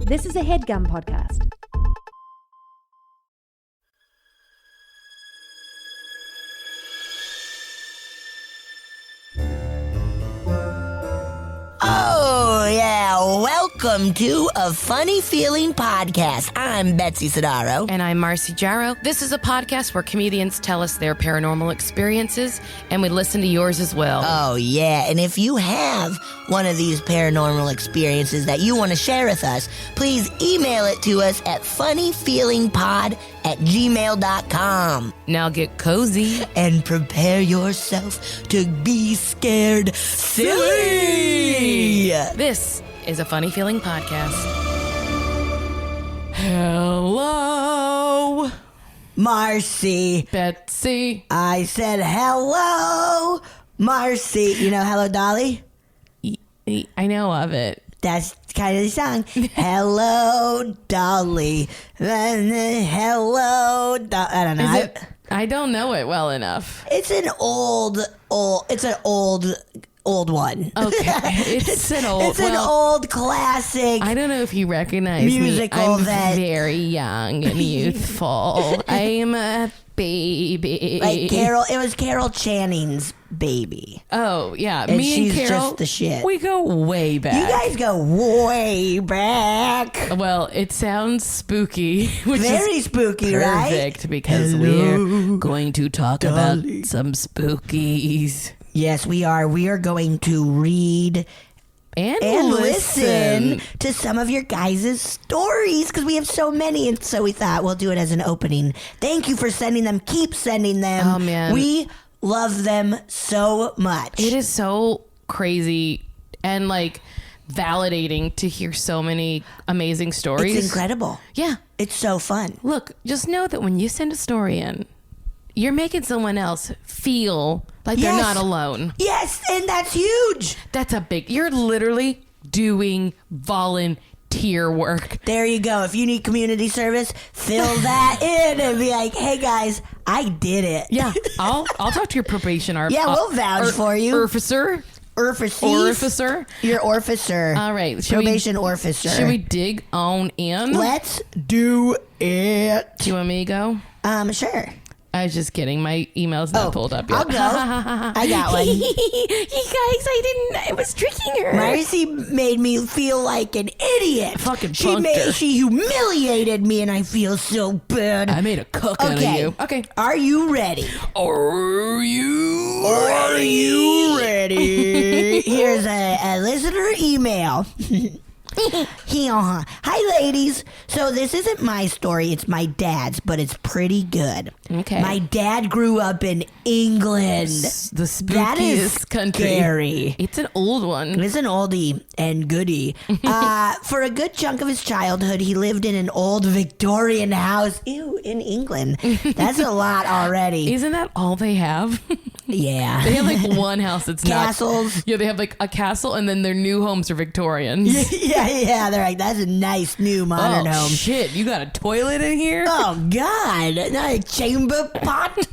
This is a HeadGum podcast. Oh, yeah. Welcome to A Funny Feeling Podcast. I'm Betsy Sidaro. And I'm Marcy Jarrow. This is a podcast where comedians tell us their paranormal experiences, and we listen to yours as well. Oh, yeah. And if you have one of these paranormal experiences that you want to share with us, please email it to us at funnyfeelingpod@gmail.com. Now get cozy. And prepare yourself to be scared silly. This is a Funny Feeling Podcast. Hello, Marcy. Betsy. I said hello, Marcy. You know Hello Dolly? I know of it. That's kind of the song. Hello, Dolly. Hello, I don't know. Is it? I don't know it well enough. It's an old one. Okay, it's an old classic. I don't know if you recognize musical me. I'm that very young and youthful. I'm a baby. Like Carol. It was Carol Channing's baby. Oh yeah, And me she's and Carol, just the shit. We go way back. You guys go way back. Well, it sounds spooky, which Very is spooky, right? perfect because Hello, we're going to talk Dolly. about some spookies Yes, we are. We are going to read and listen to some of your guys' stories because we have so many, and so we thought we'll do it as an opening. Thank you for sending them. Keep sending them. Oh, man. We love them so much. It is so crazy and like validating to hear so many amazing stories. It's incredible. Yeah. It's so fun. Look, just know that when you send a story in, you're making someone else feel like they're Yes. not alone. Yes, and that's huge. That's a big, you're literally doing volunteer work. There you go. If you need community service, fill that in and be like, hey guys, I did it. Yeah, I'll talk to your probation Yeah, we'll vouch for you. Officer. Orificer. Your orificer. All right. Probation orificer. Should we dig on in? Let's do it. Do you want me to go? Sure. I was just kidding. My email's not pulled up yet. I'll go. I got one. You guys, I was tricking her. Marcy made me feel like an idiot. Fucking punked her. She humiliated me, and I feel so bad. I made a cook out of you. Okay. Are you ready? Are you ready? Here's a listener email. Hi, ladies. So this isn't my story, it's my dad's, but it's pretty good. Okay. My dad grew up in England. The spookiest That is country. Scary. It's an old one. It's an oldie and goodie. For a good chunk of his childhood, he lived in an old Victorian house. Ew, in England. That's a lot already. Isn't that all they have? Yeah. They have like one house that's Castles. not. Yeah, they have like a castle, and then their new homes are Victorians. Yeah. They're like, that's a nice new modern Oh home. shit! You got a toilet in here? Oh, God. Not a chamber pot.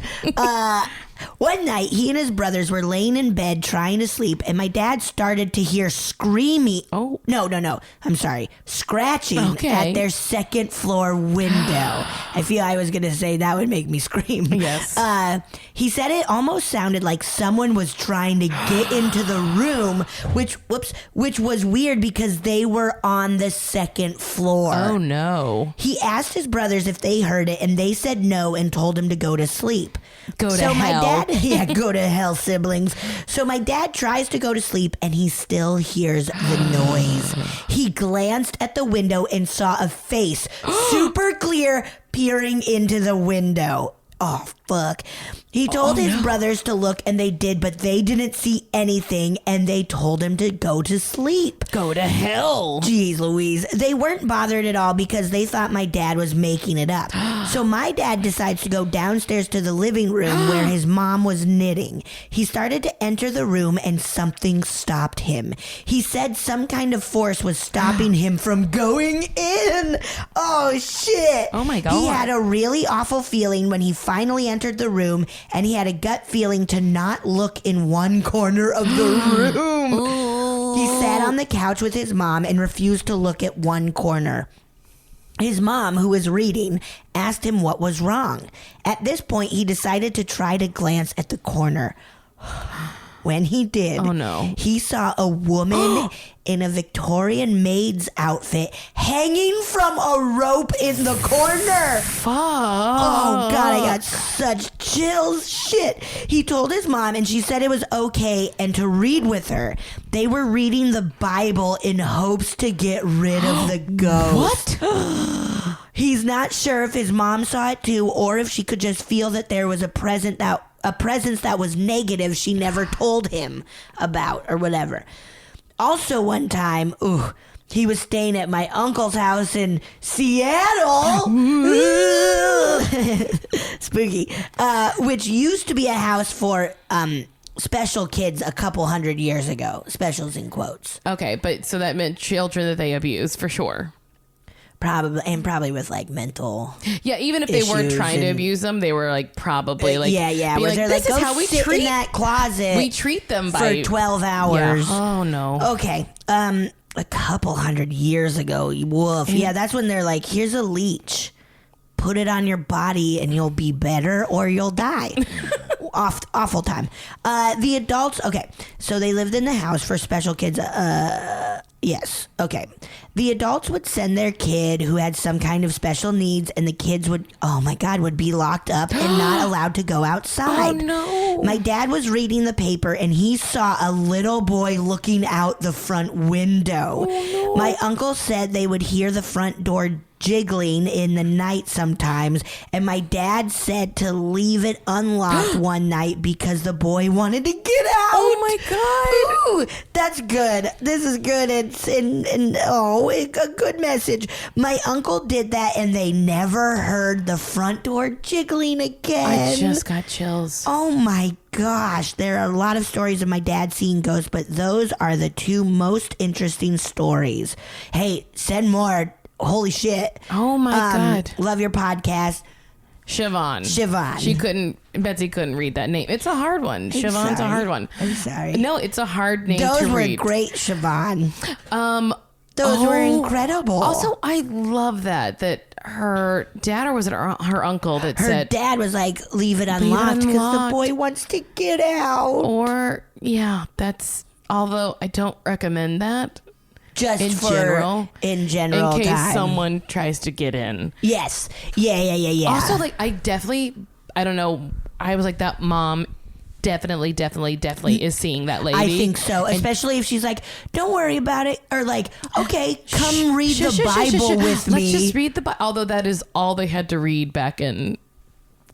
One night, he and his brothers were laying in bed trying to sleep, and my dad started to hear screaming. Oh. No. I'm sorry. Scratching Okay. at their second floor window. I feel I was going to say that would make me scream. Yes. He said it almost sounded like someone was trying to get into the room, which was weird because they were on the second floor. Oh no! He asked his brothers if they heard it, and they said no and told him to go to sleep. Go to so my hell. dad, go to hell, siblings. So my dad tries to go to sleep, and he still hears the noise. He glanced at the window and saw a face, super clear, peering into the window. Oh, fuck. He told his brothers to look, and they did, but they didn't see anything, and they told him to go to sleep. Go to hell. Jeez Louise. They weren't bothered at all because they thought my dad was making it up. So my dad decides to go downstairs to the living room where his mom was knitting. He started to enter the room and something stopped him. He said some kind of force was stopping him from going in. Oh, shit. Oh, my God. He had a really awful feeling when he finally entered the room, and he had a gut feeling to not look in one corner of the room. He sat on the couch with his mom and refused to look at one corner. His mom, who was reading, asked him what was wrong. At this point, he decided to try to glance at the corner. When he did, he saw a woman in a Victorian maid's outfit hanging from a rope in the corner. Fuck. Oh, God, I got such chills. Shit. He told his mom, and she said it was okay and to read with her. They were reading the Bible in hopes to get rid of the ghost. What? He's not sure if his mom saw it too or if she could just feel that there was a presence that was negative she never told him about or whatever. Also one time, he was staying at my uncle's house in Seattle. Spooky. Which used to be a house for special kids a couple hundred years ago. Specials in quotes. Okay, but so that meant children that they abused for sure. Probably with like mental. Yeah, even if they weren't trying to abuse them, they were like probably like where like, they're this like, is go how we sit treat in that closet. We treat them by for 12 hours. Yeah. Oh no. Okay. A couple hundred years ago, woof. Yeah, that's when they're like, here's a leech. Put it on your body and you'll be better or you'll die. Awful time. The adults, okay, so they lived in the house for special kids. Yes, okay. The adults would send their kid who had some kind of special needs, and the kids would, would be locked up and not allowed to go outside. Oh, no. My dad was reading the paper, and he saw a little boy looking out the front window. Oh, no. My uncle said they would hear the front door jiggling in the night sometimes, and my dad said to leave it unlocked one night because the boy wanted to get out. Oh my God. Ooh, that's good. This is good. It's a good message. My uncle did that and they never heard the front door jiggling again. I just got chills. Oh my gosh, there are a lot of stories of my dad seeing ghosts, but those are the two most interesting stories. Hey, send more. Holy shit. Oh my God. Love your podcast. Siobhan. Betsy couldn't read that name. It's a hard one. Siobhan's a hard one. I'm sorry. No, it's a hard name Those to were read. great, Siobhan. Those were incredible. Also, I love that her dad, or was it her uncle that her said... Her dad was like, leave it unlocked because the boy wants to get out. Or, yeah, that's... Although I don't recommend that. Just in general in case time. Someone tries to get in. Yes. Yeah. Also, like, I don't know, I was like, that mom definitely is seeing that lady. I think so, especially if she's like, don't worry about it, or like, okay, come read the Bible with me. Let's just read the Bible. Although that is all they had to read back in...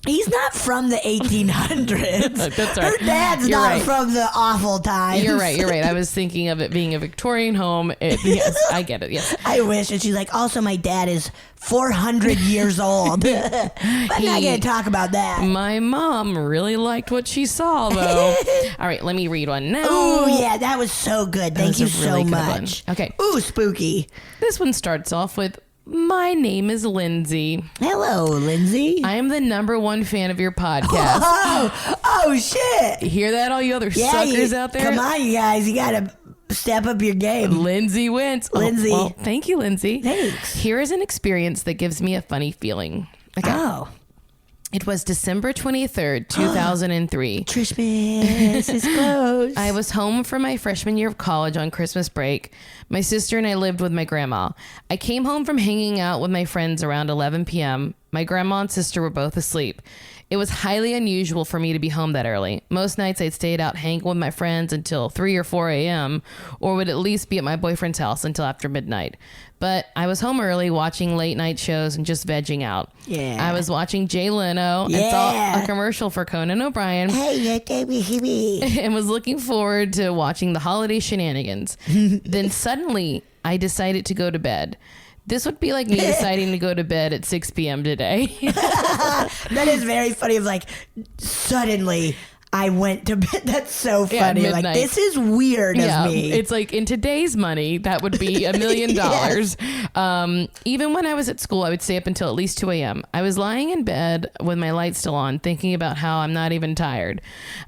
He's not from the 1800s. That's right. Her dad's You're not right. from the awful times. You're right. I was thinking of it being a Victorian home. Yes, I get it. Yes. I wish. And she's like, also, my dad is 400 years old. But I'm not going to talk about that. My mom really liked what she saw, though. All right, let me read one now. Oh, yeah, that was so good. Thank you so much. Okay. Ooh, spooky. This one starts off with, my name is Lindsay. Hello, Lindsay. I am the #1 fan of your podcast. Oh shit. You hear that, all you other suckers out there? Come on, you guys. You got to step up your game. Lindsay wins. Lindsay. Oh, well, thank you, Lindsay. Thanks. Here is an experience that gives me a funny feeling. Okay. Oh. It was December 23rd, 2003. Christmas is close. I was home for my freshman year of college on Christmas break. My sister and I lived with my grandma. I came home from hanging out with my friends around 11 p.m. My grandma and sister were both asleep. It was highly unusual for me to be home that early. Most nights I'd stayed out hanging with my friends until 3 or 4 a.m. or would at least be at my boyfriend's house until after midnight. But I was home early watching late night shows and just vegging out. Yeah. I was watching Jay Leno and saw a commercial for Conan O'Brien. Hey, and was looking forward to watching the holiday shenanigans. Then suddenly I decided to go to bed. This would be like me deciding to go to bed at 6 p.m. today. That is very funny. Of like, suddenly I went to bed. That's so funny. Like, this is weird of me. It's like, in today's money, that would be $1 million. Yes. Even when I was at school, I would stay up until at least 2 a.m. I was lying in bed with my light still on, thinking about how I'm not even tired.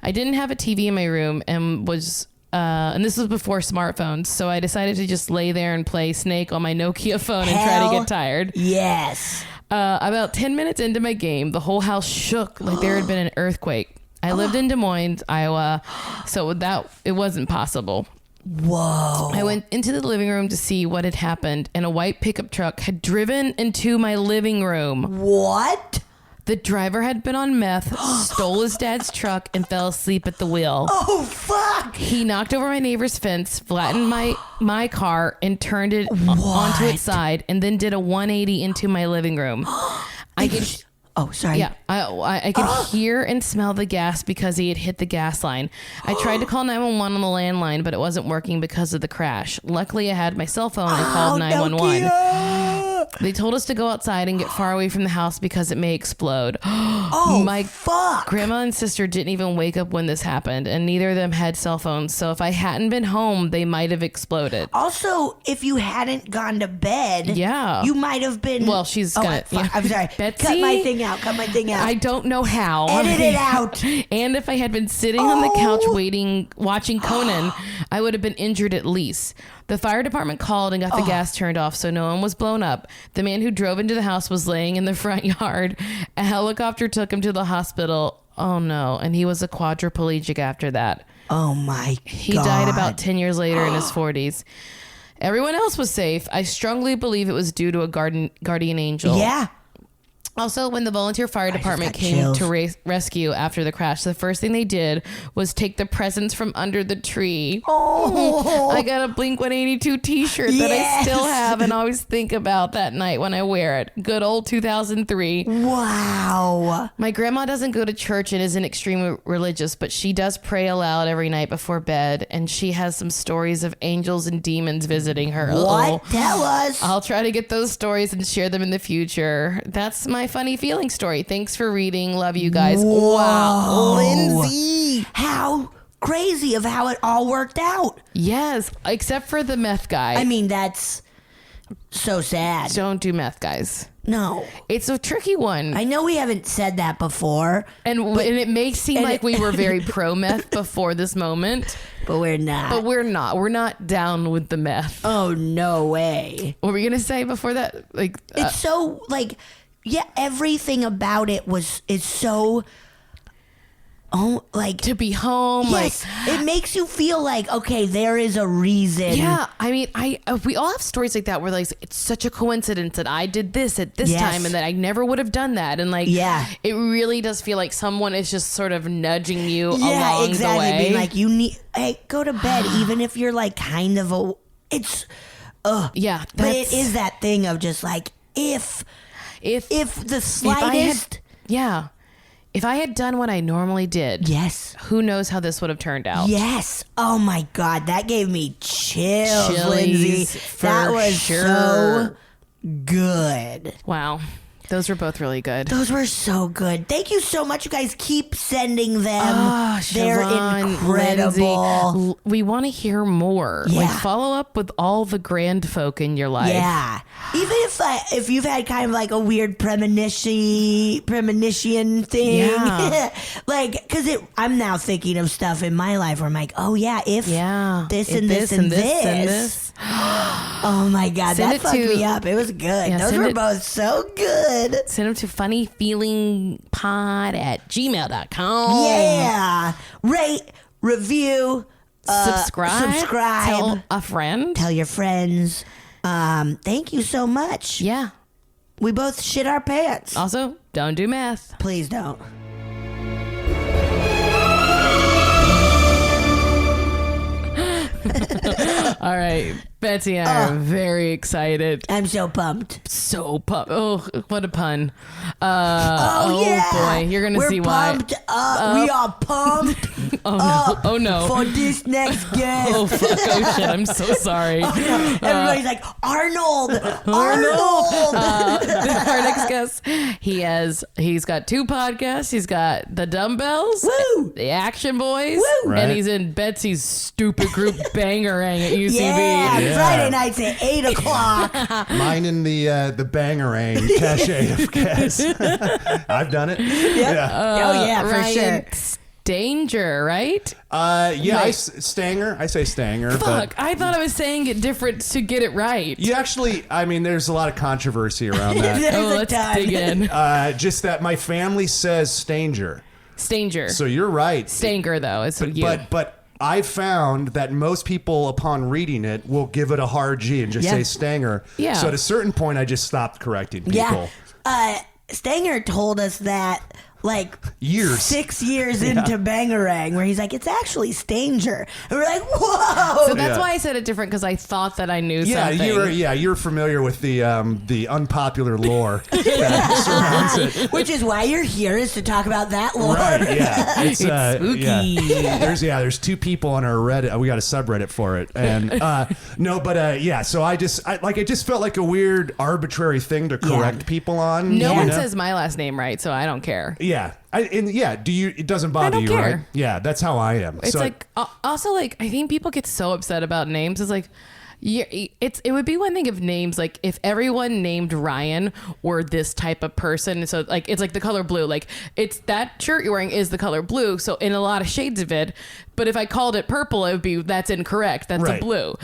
I didn't have a TV in my room and was and this was before smartphones, so I decided to just lay there and play Snake on my Nokia phone and try to get tired. Yes. About 10 minutes into my game, the whole house shook like there had been an earthquake. I lived in Des Moines, Iowa, so it wasn't possible. Whoa. I went into the living room to see what had happened, and a white pickup truck had driven into my living room. What? The driver had been on meth, stole his dad's truck, and fell asleep at the wheel. Oh, fuck. He knocked over my neighbor's fence, flattened my car, and turned it onto its side, and then did a 180 into my living room. I could... Oh, sorry. Yeah, I could hear and smell the gas because he had hit the gas line. I tried to call 911 on the landline, but it wasn't working because of the crash. Luckily, I had my cell phone and called 911. Nokia. They told us to go outside and get far away from the house because it may explode. Oh, my fuck. grandma and sister didn't even wake up when this happened, and neither of them had cell phones. So if I hadn't been home, they might have exploded. Also, if you hadn't gone to bed, Yeah. you might have been. Well, she's gonna. Yeah. I'm sorry. Betsy, Cut my thing out. Cut my thing out. I don't know how. Edit it out. And if I had been sitting on the couch watching Conan, I would have been injured at least. The fire department called and got the gas turned off, so no one was blown up. The man who drove into the house was laying in the front yard. A helicopter took him to the hospital. Oh no, and he was a quadriplegic after that. Oh my God. He died about 10 years later in his 40s. Everyone else was safe. I strongly believe it was due to a guardian angel. Yeah. Also, when the volunteer fire department got came chills. to rescue after the crash, the first thing they did was take the presents from under the tree. Oh. I got a Blink-182 t-shirt that I still have and always think about that night when I wear it. Good old 2003. Wow. My grandma doesn't go to church and isn't extremely religious, but she does pray aloud every night before bed, and she has some stories of angels and demons visiting her. What? Tell us. I'll try to get those stories and share them in the future. That's my funny feeling story. Thanks for reading. Love you guys. Whoa. Wow. Lindsay. How crazy of how it all worked out. Yes, except for the meth guy. I mean, that's so sad. Don't do meth, guys. No. It's a tricky one. I know we haven't said that before, And it may seem like we were very pro meth before this moment, but we're not. but we're not. We're not down with the meth. Oh, no way. What were you gonna say before that? Like, It's so, like, yeah, everything about it is so, like, to be home, yes, it makes you feel like, okay, there is a reason. yeah. I mean, we all have stories like that where like it's such a coincidence that I did this at this Yes. time and that I never would have done that, and like, Yeah. it really does feel like someone is just sort of nudging you Yeah, along exactly. the way. Being like, hey, go to bed, even if you're like kind of yeah, but it is that thing of just like, if the slightest. If I had done what I normally did, Yes. who knows how this would have turned out? Yes. Oh my God, that gave me chills, Chilies, Lindsay. for That was sure. so good. Wow. Those were both really good. Those were so good. Thank you so much. You guys keep sending them. They're Siobhan, incredible. Lindsay, we want to hear more. Like, Yeah. follow up with all the grand folk in your life. Yeah. Even if you've had kind of like a weird premonition thing. Yeah. like, because I'm now thinking of stuff in my life where I'm like, oh yeah, if this If and this and this. and this. Oh my God, Send that it fucked to- me up. It was good. Yeah, Those send were it- both so good. Send them to funnyfeelingpod@gmail.com. Yeah. Rate, review, Subscribe. Tell a friend. tell your friends. Thank you so much. Yeah. We both shit our pants. Also, don't do meth. Please don't. All right. Betsy and I are very excited. I'm so pumped. So pumped. Oh, what a pun. Oh, yeah. boy. You're going to We're see why. pumped up. We are pumped Oh, no. up Oh, no. for this next guest. Oh, fuck. Oh, shit. I'm so sorry. Everybody's like, Arnold. Our next guest, he's got 2 podcasts. He's got the Dumbbells, Woo. the Action Boys, Woo. and Right. he's in Betsy's stupid group Bangerang at UCB. Yeah, Friday nights at 8 o'clock. Mine in the Bangerang cachet of gas. I've done it. Yeah. Oh, yeah, for Ryan, sure. Stanger, right? Yeah, Wait. Stanger. I say Stanger. Fuck, But I thought I was saying it different to get it right. you actually, I mean, there's a lot of controversy around that. There's Oh, a let's ton. dig in. Just that my family says Stanger. Stanger. So you're right. Stanger, though, is you. But I found that most people, upon reading it, will give it a hard G and just Yeah. say Stanger. Yeah. So at a certain point, I just stopped correcting people. Yeah. Stanger told us that like Years. 6 years into Bangarang, where he's like, it's actually Stanger. And we're like, whoa. So that's Yeah. why I said it different, because I thought that I knew Yeah, something. you're familiar with the unpopular lore that surrounds it. Which is why you're here, is to talk about that lore. Right, yeah. It's, spooky. Yeah. There's two people on our Reddit. We got a subreddit for it. And yeah, so I just felt like a weird arbitrary thing to correct people on. No you one know? says my last name right, so I don't care. Yeah. Do you? It doesn't bother don't you, care. right? Yeah, that's how I am. It's So like also like I think people get so upset about names. It's like it would be one thing if names, like if everyone named Ryan were this type of person. So like it's like the color blue. Like it's that shirt you're wearing is the color blue. So in a lot of shades of it. But if I called it purple, it would be that's incorrect. That's Right. a blue.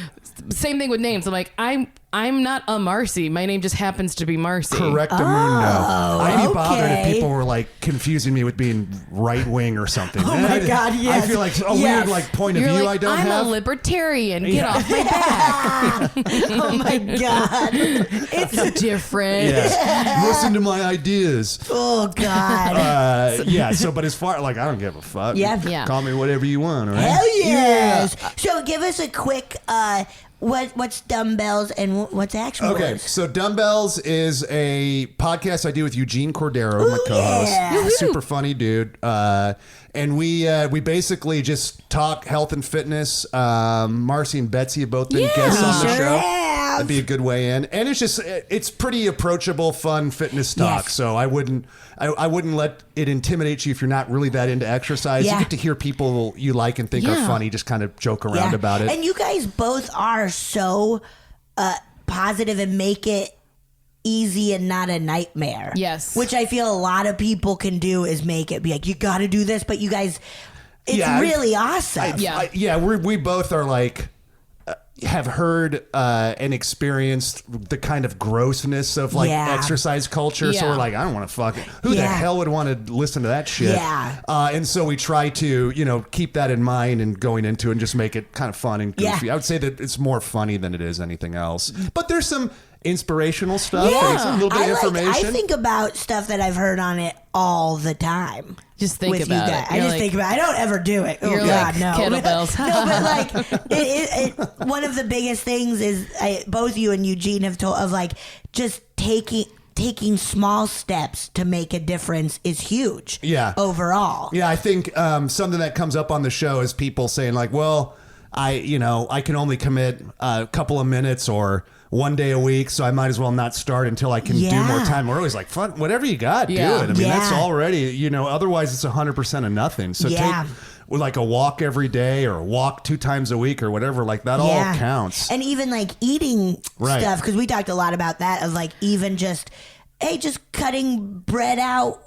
Same thing with names. I'm like I'm not a Marcy. My name just happens to be Marcy. correct a mundo. I'd be bothered if okay. people were like confusing me with being right wing or something. Oh my God, yes. I feel like a Yes. weird like point of You're view like, I don't I'm have. a libertarian. Get Yeah. off my back. Oh my God. It's different. Yes. Listen to my ideas. Oh God. Yeah. So, but as far like I don't give a fuck. Yeah. Yeah. Call me whatever you want. All right. Hell yes. So give us a quick what's Dumbbells and what's actual Okay, words? so Dumbbells is a podcast I do with Eugene Cordero, my co-host. yeah. Super funny dude. And we basically just talk health and fitness. Marcy and Betsy have both been guests on the Sure show. have. That'd be a good way in. And it's pretty approachable, fun fitness talk. Yes. So I wouldn't let it intimidate you if you're not really that into exercise. Yeah. You get to hear people you like and think are Yeah. funny, just kind of joke around Yeah. about it. And you guys both are so positive and make it easy and not a nightmare. Yes. Which I feel a lot of people can do is make it be like, you got to do this, but you guys, it's Yeah, really awesome. Yeah. We both are like have heard and experienced the kind of grossness of like Yeah. exercise culture. So Yeah. we're like, I don't want to fuck it. Who the Yeah. hell would want to listen to that shit? Yeah. And so we try to, keep that in mind and going into it and just make it kind of fun and goofy. Yeah. I would say that it's more funny than it is anything else. But there's some inspirational stuff Yeah. and it's a little bit of information. I think about stuff that I've heard on it all the time. Just think with about you guys. it. I You're just like- think about it. I don't ever do it. Oh You're God, like no. kettlebells. No, but like one of the biggest things is both you and Eugene have told of like just taking small steps to make a difference is huge. Yeah. Overall. Yeah, I think something that comes up on the show is people saying like, well, I can only commit a couple of minutes or one day a week, so I might as well not start until I can do Yeah. more time. We're always like, fun, whatever you got, Yeah. do it. I mean, that's Yeah. already, otherwise it's 100% of nothing. So Yeah. take like a walk every day or walk 2 times a week or whatever, like that all counts. And even like eating Right. stuff, because we talked a lot about that of like even just cutting bread out.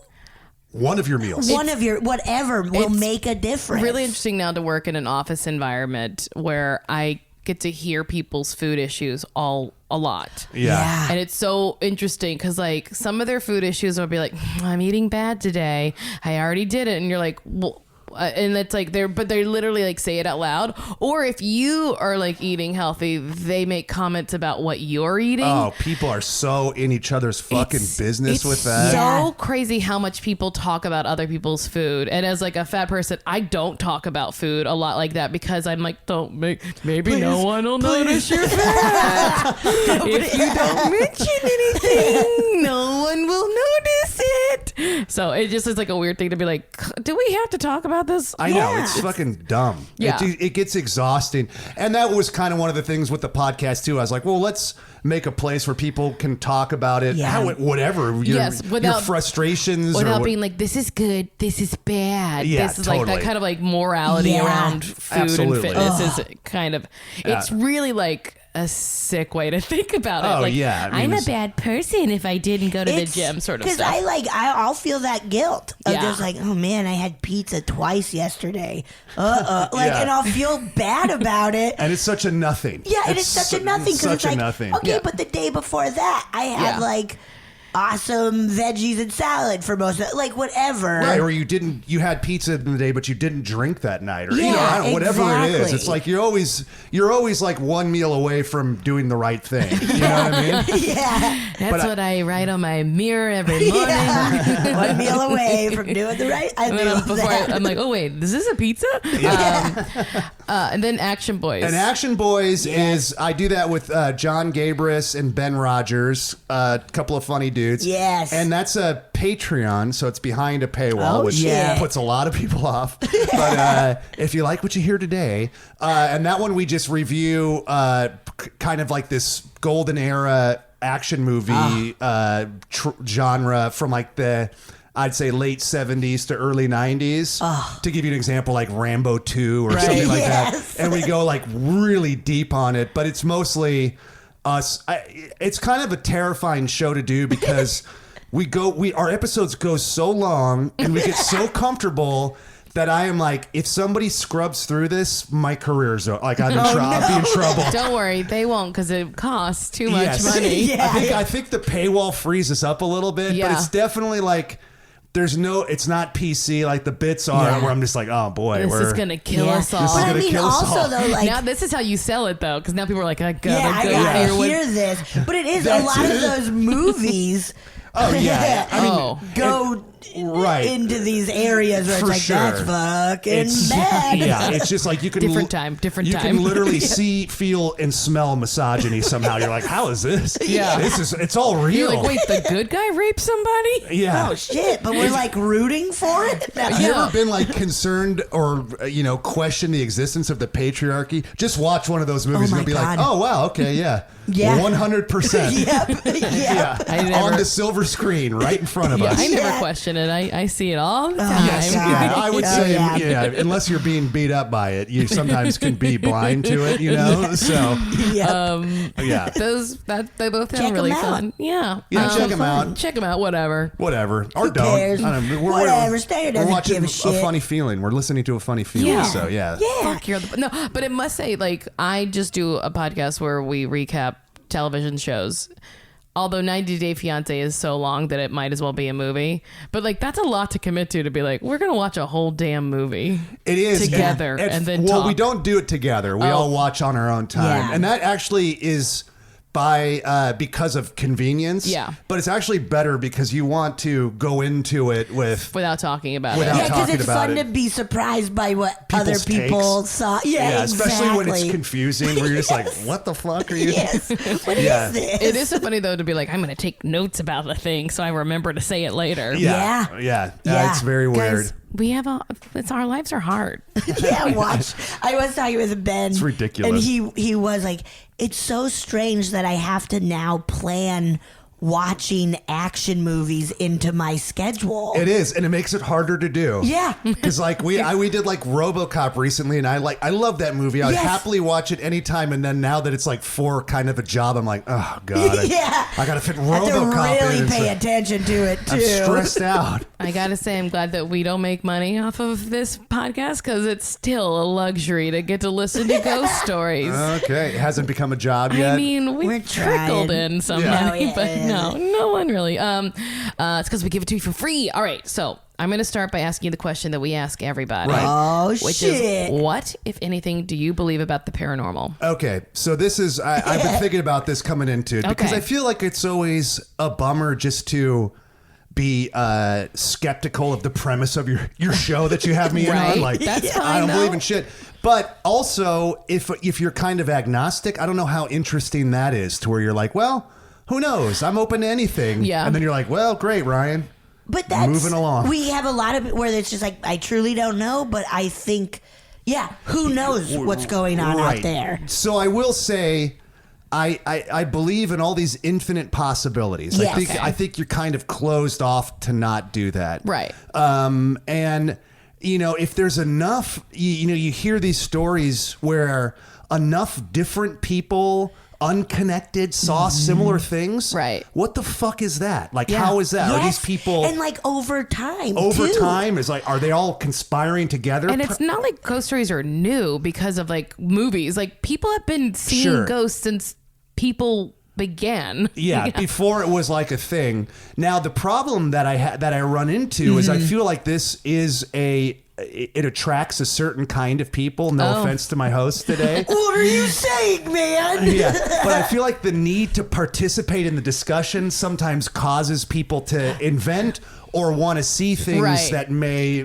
One of your meals. One of your whatever will it's make a difference. Really interesting now to work in an office environment where I get to hear people's food issues a lot. Yeah. And it's so interesting because like some of their food issues will be like, I'm eating bad today. I already did it. And you're like, well, and it's like they literally like say it out loud. Or if you are like eating healthy, they make comments about what you're eating. Oh, people are so in each other's fucking business It's with that. so Yeah. crazy how much people talk about other people's food. And as like a fat person, I don't talk about food a lot like that because I'm like, maybe no one will notice you're fat. If you don't mention anything, no one will notice it. So it just is like a weird thing to be like, do we have to talk about this? I know, it's fucking dumb. Yeah. It gets exhausting. And that was kind of one of the things with the podcast too. I was like, well, let's make a place where people can talk about it, Yeah. whatever, your without frustrations. Without or being like, this is good, this is bad. Yeah, this is like that totally. kind of like morality Yeah. around food Absolutely. and fitness is kind of, it's really like, a sick way to think about it. Oh, like, yeah. I mean, I'm a bad person if I didn't go to the gym, sort of stuff. Because I'll feel that guilt of Yeah. just like, oh man, I had pizza twice yesterday. And I'll feel bad about it. And it's such a nothing. Yeah, and it's such a nothing because it's like, nothing. okay, Yeah. but the day before that, I had Yeah. like awesome veggies and salad for most of it, like whatever. Right, or you had pizza in the day, but you didn't drink that night, or Yeah, I don't know, whatever it is. exactly. It's like you're always like one meal away from doing the right thing. You know what I mean? Yeah. That's what I write on my mirror every morning. Yeah. One meal away from doing the right. And then I'm like, oh wait, is this a pizza? And then Action Boys. And Action Boys is, I do that with John Gabris and Ben Rogers, a couple of funny dudes. Yes. And that's a Patreon, so it's behind a paywall, Oh, which shit. puts a lot of people off. But if you like what you hear today, and that one we just review kind of like this golden era action movie genre from like I'd say late 70s to early 90s. To give you an example, like Rambo 2 or something like Yes. that. And we go like really deep on it, but it's mostly us. It's kind of a terrifying show to do because our episodes go so long and we get so comfortable that I am like, if somebody scrubs through this, my career's like I'll be in trouble. Don't worry, they won't because it costs too much Yes. money. Yeah. I think the paywall frees us up a little bit, but Yeah. it's definitely like it's not PC like the bits are where I'm just like, oh boy, This is gonna kill us all. This is But I gonna mean, kill us all. also though, like, Now this is how you sell it though, because now people are like, I gotta yeah, I go gotta here with. hear this. But it is a That's lot of it. those movies. Oh yeah, I mean, go right. into these areas where For it's like sure. that's fucking It's bad. yeah, it's just like you can Different time. You can literally see, feel, and smell misogyny somehow. You're like, how is this? Yeah. It's all real. You're like, wait, the good guy raped somebody? Yeah. Oh shit! But we're like rooting for it. Have you ever been like concerned or question the existence of the patriarchy? Just watch one of those movies Oh and you'll my be like, God. oh wow, okay, yeah, Yeah. 100%. Yep. Yeah, I never- on the silver screen right in front of Yeah, us. I never Yeah. question it. I see it all the time. Yes, God. yeah, I would Oh, say, yeah. unless you're being beat up by it, you sometimes can be blind to it, So, Yep. yeah, They both Check sound really 'em out. fun. Yeah. Yeah, check 'em out. Check them out, whatever. whatever, or Who don't. cares? I don't know. Whatever, Stanger We're doesn't watching give a a shit. funny feeling. We're listening to a funny feeling. Yeah. So yeah, Yeah. Fuck, no, but it must say, like, I just do a podcast where we recap television shows. Although 90 Day Fiancé is so long that it might as well be a movie. But, like, that's a lot to commit to be like, we're going to watch a whole damn movie. It is Together, and then well, talk. we don't do it together. We all watch on our own time, Yeah. and that actually is because of convenience. Yeah. but it's actually better because you want to go into it Without talking about Without it. Yeah, because talking it's about fun it. to be surprised by what People's other people takes. saw. Yeah, especially when it's exactly. confusing, where you're just like, "What the fuck are you?" Yes. What is Yeah. this? It is so funny, though, to be like, I'm going to take notes about the thing so I remember to say it later. Yeah, Yeah. It's very weird. Guys, we have our lives are hard. Yeah, watch. I was talking with Ben. It's ridiculous. And he was like, it's so strange that I have to now plan watching action movies into my schedule. It is, and it makes it harder to do. Yeah. Because like we did like RoboCop recently, and I love that movie. I would Yes. happily watch it anytime. And then now that it's like for kind of a job, I'm like, oh god, Yeah. I gotta fit I have RoboCop to in. really It's pay like, attention to it too. I'm stressed out. I gotta say, I'm glad that we don't make money off of this podcast because it's still a luxury to get to listen to ghost stories. Okay, it hasn't become a job yet. I mean, We're we've trickled trying. in some Yeah. money, No, but yeah. no one really. It's because we give it to you for free. All right, so I'm going to start by asking you the question that we ask everybody. Right. Oh, Which shit. is, what, if anything, do you believe about the paranormal? Okay, so this is I've been thinking about this coming into it because Okay. I feel like it's always a bummer just to be skeptical of the premise of your show that you have me in Right. on. Like, That's I fine, don't though. believe in shit. But also, if you're kind of agnostic, I don't know how interesting that is to where you're like, well, who knows? I'm open to anything. Yeah. And then you're like, well, great, Ryan. But that's Moving along. We have a lot of it where it's just like I truly don't know, but I think, yeah, who knows what's going on Right. out there? So I will say, I believe in all these infinite possibilities. Yes. I think you're kind of closed off to not do that. Right. And if there's enough, you hear these stories where enough different people unconnected, saw similar things. Right. What the fuck is that? Like, Yeah. how is that? Are these Yes, people and like over time, over too. time? Is like, are they all conspiring together? And it's not like ghost stories are new because of like movies. Like people have been seeing Sure. ghosts since people began. Yeah, before it was like a thing. Now the problem that I run into is I feel like this is it attracts a certain kind of people. No offense to my host today. What are you saying, man? Yeah, but I feel like the need to participate in the discussion sometimes causes people to invent or want to see things Right. that may,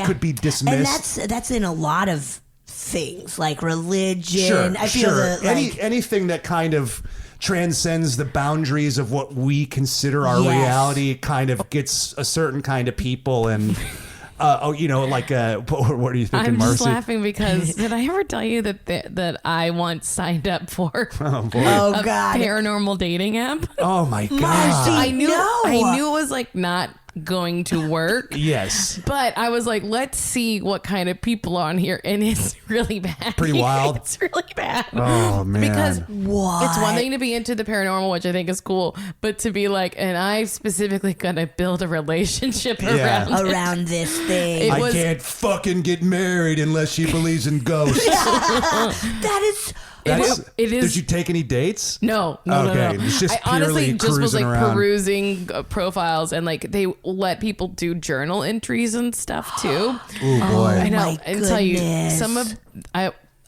could be dismissed. And that's in a lot of things like religion. Sure, I feel sure. that like, Anything that kind of transcends the boundaries of what we consider our Yes. reality kind of gets a certain kind of people and what are you thinking, I'm just Marcy? laughing because did I ever tell you that I once signed up for Oh boy. oh a god, paranormal dating app? Oh my god. Marcy. I knew No. it was like not going to work. Yes. But I was like, let's see what kind of people are on here, and it's really bad. Pretty wild. It's really bad. Oh man. Because what? it's one thing to be into the paranormal, which I think is cool, but to be like, and I'm specifically gonna build a relationship Yeah. around it. around this thing. It I was- can't fucking get married unless she believes in ghosts. That is. It is. Did you take any dates? No. Okay, it's just I honestly purely just was like cruising around. perusing profiles, and like they let people do journal entries and stuff too. Oh boy. I know. my And tell you, goodness.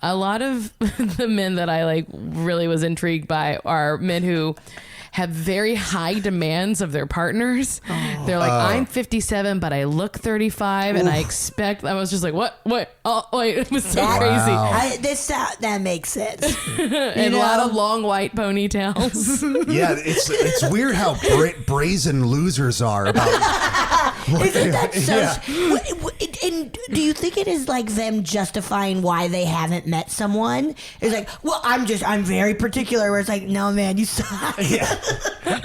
a lot of the men that I like really was intrigued by are men who have very high demands of their partners. They're like, I'm 57, but I look 35, and I expect. I was just like, what? Oh, wait, it was so That, crazy. that makes sense. And a lot of long white ponytails. Yeah, it's weird how brazen losers are about. Isn't that so? Yeah. And do you think it is like them justifying why they haven't met someone? It's like, well, I'm very particular. Where it's like, no, man, you suck.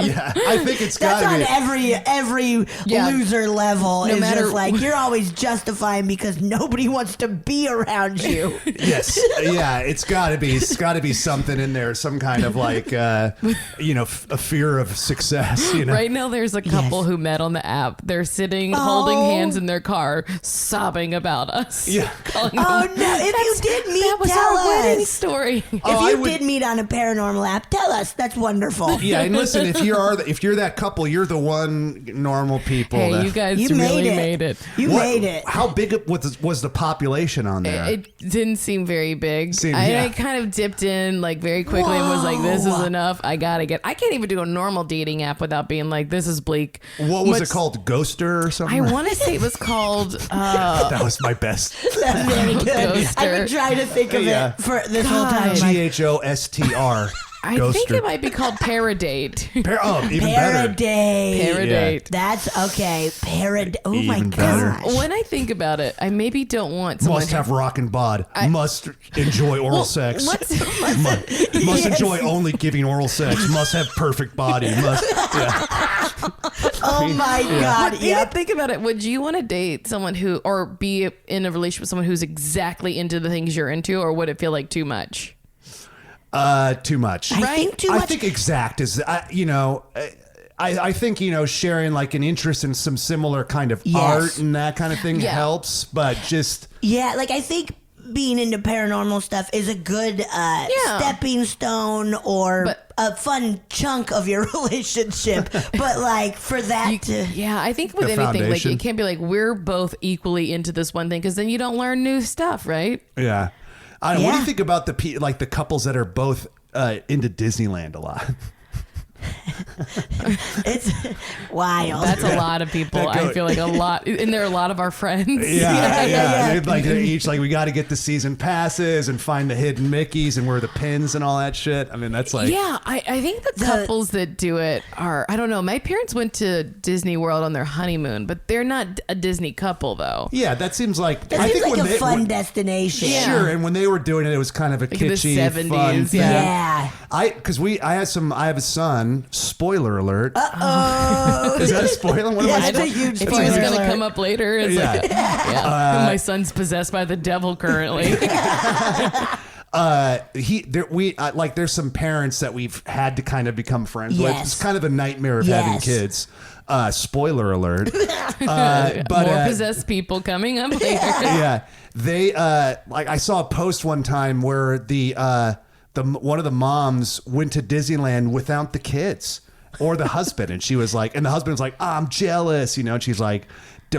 Yeah, I think it's That's gotta on be. every Yeah. loser level. No It's matter- just like you're always justifying because nobody wants to be around you. Yes, yeah, it's got to be. It's got to be something in there, some kind of like, a fear of success. Right now, there's a couple who met on the app. They're sitting, holding hands in their car, sobbing about us. Yeah. Calling Oh them- no! If you did meet, that was tell our wedding us. story. If I you would- did meet on a paranormal app, tell us. That's wonderful. Yeah, and listen, if you're that couple, you're the one normal people. Hey, that, you guys You really made it. made it. You What- made it. How big was the population on there? It didn't seem very big. Yeah. I kind of dipped in like very quickly and was like, "This is Whoa. enough. I can't even do a normal dating app without being like, this is bleak." What was Much- it called? Ghoster or something? I want to say it was called. That was my best. That's very good. Ghoster. I've been trying to think of Yeah. it for this whole time. God. Like, GHOSTR. I think it might be called Paradate. Even better. Paradate. Paradate. That's okay. Oh my Even better. gosh. When I think about it, I maybe don't want someone. Must have rock and bod. Must enjoy oral sex. What's Must enjoy only giving oral sex. Must have perfect body. Must. Yeah. Oh my God. Maybe Yep. think about it. Would you want to date someone who, or be in a relationship with someone who's exactly into the things you're into, or would it feel like too much? Too much. I think too much. I think exact is. I think sharing like an interest in some similar kind of Yes. art and that kind of thing Yeah. helps, but just. Yeah, like I think being into paranormal stuff is a good stepping stone or But- a fun chunk of your relationship. But like for that to Yeah, I think with The anything, like foundation. it can't be like we're both equally into this one thing, because then you don't learn new stuff, right? Yeah. I don't know, What do Yeah. you think about the couples that are both into Disneyland a lot? it's wild. That's a lot of people. That go- I feel like a lot, and there are a lot of our friends. yeah. They're like they're each like we got to get the season passes and find the hidden Mickeys and where the pins and all that shit. I mean, that's like Yeah, I think the couples that do it are, I don't know. My parents went to Disney World on their honeymoon, but they're not a Disney couple though. yeah, that seems like That I seems think like when a fun when- destination. Yeah. Sure, and when they were doing it, it was kind of a in the kitschy, 70s, fun thing. Yeah. I have a son. Spoiler alert. Oh. Is that a spoiler? What am I Yeah, it's a supposed- huge If he was spoiler going to alert. come up later, it's Yeah. like, my son's possessed by the devil currently. There's some parents that we've had to kind of become friends with. Yes. It's kind of a nightmare of having kids. Spoiler alert. But More possessed people coming up later. yeah, they I saw a post one time where the one of the moms went to Disneyland without the kids or the husband, and she was like, and the husband was like, I'm jealous, and she's like,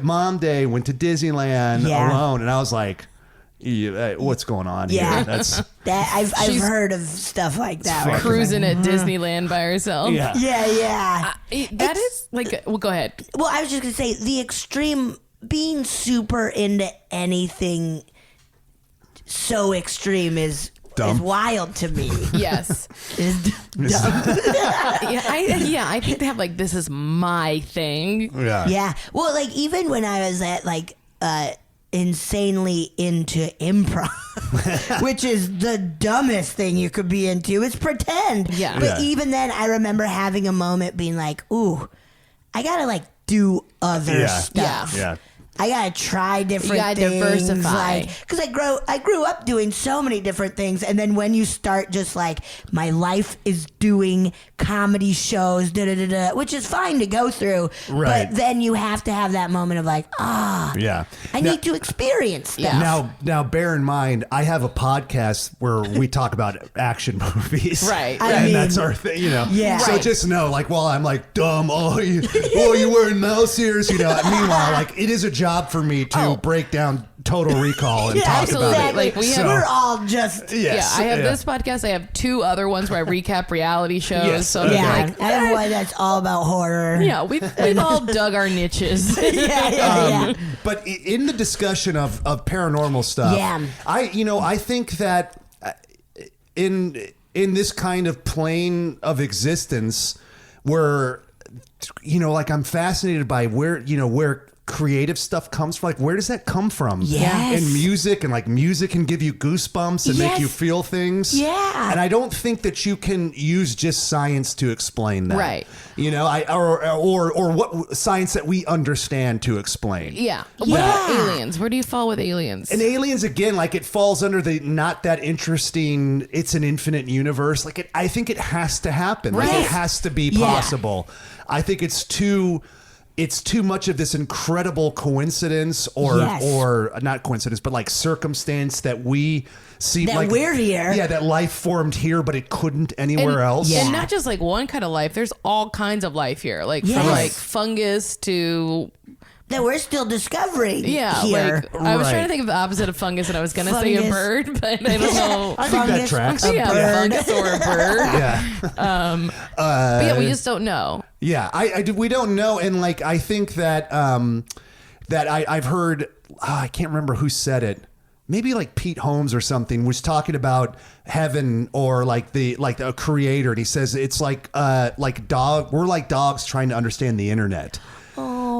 Mom Day went to Disneyland alone, and I was like, what's going on here? That's I've heard of stuff like that. Cruising at Disneyland by herself. Yeah. That is like, well, go ahead. Well, I was just going to say the extreme, being super into anything so extreme is wild to me. Yes. Is dumb. I think they have like, this is my thing. Yeah. Well, like even when I was at like insanely into improv, which is the dumbest thing you could be into. It's pretend. Yeah. But even then, I remember having a moment being like, ooh, I gotta like do other stuff. Yeah. I gotta try different You gotta things. diversify. Because I grew up doing so many different things, and then when you start just like, my life is doing comedy shows, which is fine to go through, right. but then you have to have that moment of like, I need to experience stuff. Now, bear in mind, I have a podcast where we talk about action movies, Right? And that's our thing, Yeah. So just know, like, while I'm like dumb, you wearing mouse ears, Meanwhile, like, it is a job for me to break down Total Recall and talk absolutely. about it. Like, we're all just I have this podcast. I have 2 other ones where I recap reality shows. Yes. So I have one that's all about horror. yeah, we've all dug our niches. But in the discussion of paranormal stuff, I think that in this kind of plane of existence, where like I'm fascinated by where creative stuff comes from. Like, where does that come from? Yes. And music, and like music can give you goosebumps and make you feel things. Yeah. And I don't think that you can use just science to explain that. Right. Or what science that we understand to explain. Yeah. What about aliens? Where do you fall with aliens? And aliens, again, like, it falls under the not that interesting, it's an infinite universe. Like, I think it has to happen. Right. Like, it has to be possible. I think it's too much of this incredible coincidence or not coincidence, but like circumstance that we see, That like we're here. Yeah, that life formed here, but it couldn't anywhere else. And not just like one kind of life. There's all kinds of life here. Like from like fungus to... that we're still discovering here. Like, I was trying to think of the opposite of fungus, and I was going to say a bird, but I don't know. I think that tracks. Fungus or a bird. Yeah. But yeah, we just don't know. Yeah, we don't know, and like I think that I've heard, I can't remember who said it. Maybe like Pete Holmes or something was talking about heaven or like the creator, and he says it's like we're like dogs trying to understand the internet.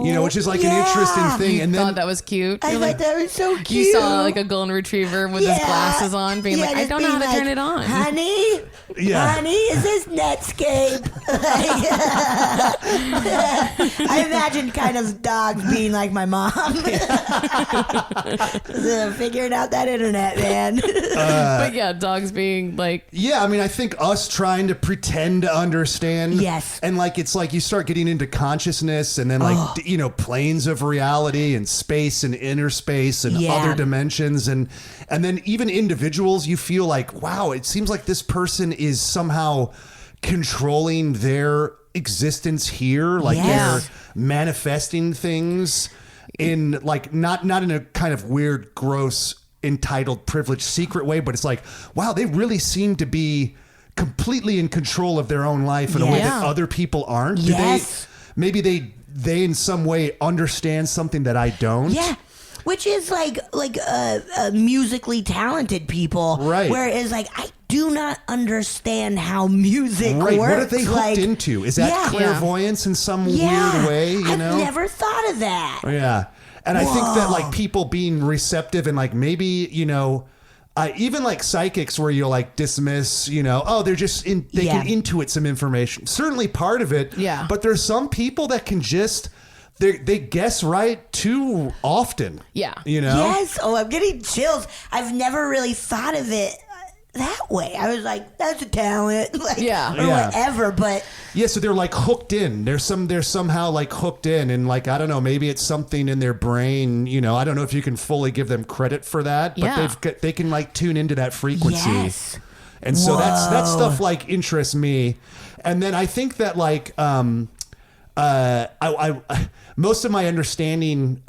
Which is like an interesting thing. And then Thought that was cute. I thought that was so cute. You saw like a golden retriever with his glasses on, being like, I don't know how to turn it on. Honey, is this Netscape? I imagine kind of dogs being like my mom. Figuring out that internet, man. But yeah, dogs being like... Yeah, I mean, I think us trying to pretend to understand. Yes. And like, it's like you start getting into consciousness, and then like, planes of reality and space and inner space and other dimensions. And then even individuals, you feel like, wow, it seems like this person is somehow controlling their existence here. Like they're manifesting things in like, not in a kind of weird, gross, entitled, privileged, secret way, but it's like, wow, they really seem to be completely in control of their own life in a way that other people aren't. Maybe they in some way understand something that I don't. Yeah. Which is like musically talented people. Right. Whereas like, I do not understand how music works. What are they hooked into? Is that clairvoyance in some weird way? I've never thought of that. Yeah. And I think that like people being receptive and like maybe, even like psychics where you'll like dismiss, they're just they can intuit some information. Certainly part of it. Yeah. But there's some people that can just, they guess right too often. Yeah. Yes. Oh, I'm getting chills. I've never really thought of it that way. I was like, that's a talent, like, Yeah. or Yeah. whatever. But Yeah, so they're like hooked in. They're somehow like hooked in, and like I don't know, maybe it's something in their brain. You know, I don't know if you can fully give them credit for that, but Yeah. they can like tune into that frequency. yes, And so that Whoa. stuff like interests me. And then I think that like most of my understanding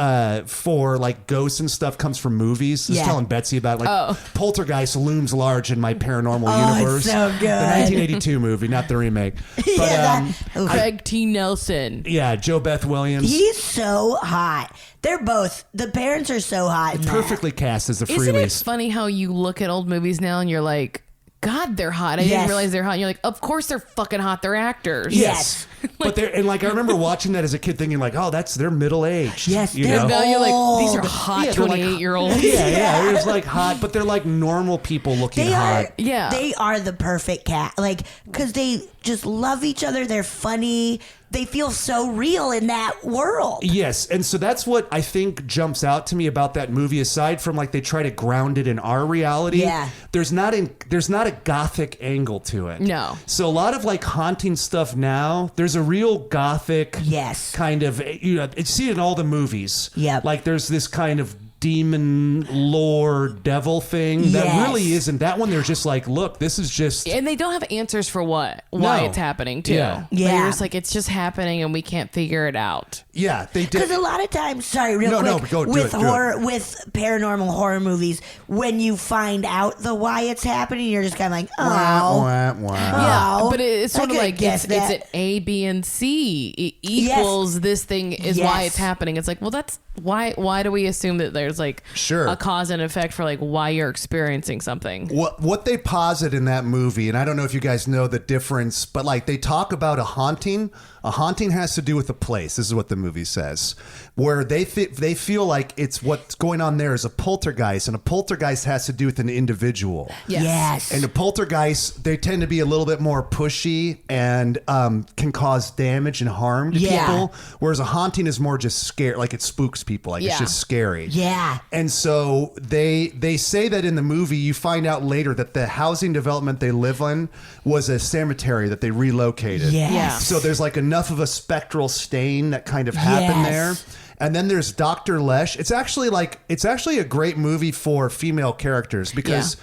for like ghosts and stuff comes from movies. I was Yeah. telling Betsy about like Poltergeist looms large in my paranormal Oh, it's universe. so good. The 1982 movie, not the remake. But yeah, Craig T. Nelson. yeah, Joe Beth Williams. he's so hot. They're both, the parents are so hot. in that. Perfectly cast as the Isn't it Freelies. funny how you look at old movies now and you're like, God, they're hot. I didn't Yes. realize they're hot. And you're like, of course they're fucking hot. They're actors. Yes. But they're and like I remember watching that as a kid, thinking like, oh, they're middle aged. Yes, you they're know? Now you're like, these are Old. hot Yeah, they're like- 28-year-olds. Yeah, it was like hot, but they're like normal people looking They hot. are, Yeah. They are the perfect cat, like, because they just love each other. They're funny. They feel so real in that world. Yes, and so that's what I think jumps out to me about that movie. Aside from like they try to ground it in our reality, Yeah. there's not a gothic angle to it. No. So a lot of like haunting stuff now, there's a real gothic Yes. kind of you see it in all the movies. Yep. Like there's this kind of demon lore devil thing that Yes. really isn't that one. They're just like, look, this is just And they don't have answers for why No. it's happening too. Yeah. Like, Yeah. you're just like, it's just happening and we can't figure it out. yeah, they did. Because a lot of times, sorry, real No, quick, go do with it, do it. horror, with paranormal horror movies, when you find out the why it's happening, you're just kind of like, oh, Wah, wah. Yeah, Oh, but it's sort I of could like guess it's that. an A, B, and C Yes. equals this thing is why Yes. it's happening. It's like, well, that's why. Why do we assume that there's like Sure. a cause and effect for like why you're experiencing something? What they posit in that movie, and I don't know if you guys know the difference, but like they talk about a haunting. A haunting has to do with a place. This is what the movie says, where they feel like it's what's going on there is a poltergeist, and a poltergeist has to do with an individual. yes. And the poltergeists, they tend to be a little bit more pushy and can cause damage and harm to Yeah. people, whereas a haunting is more just scare, like it spooks people, like it's Yeah. just scary. Yeah. And so they say that in the movie, you find out later that the housing development they live in was a cemetery that they relocated. Yes. Yeah. So there's like enough of a spectral stain that kind of happened Yes. there. And then there's Dr. Lesh. It's actually a great movie for female characters because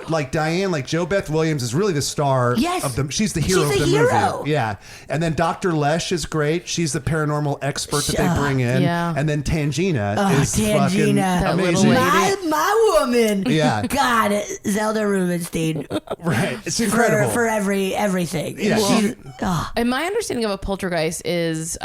like Diane, like Jo Beth Williams is really the star Yes. of them. She's the hero She's of the the hero. movie. Yeah. And then Dr. Lesh is great. She's the paranormal expert that they bring in. Yeah. And then Tangina is Tangina. fucking That little amazing. lady. my woman. Yeah. God, Zelda Rubinstein. Right. It's incredible. For everything. Yeah, She's- And my understanding of a poltergeist is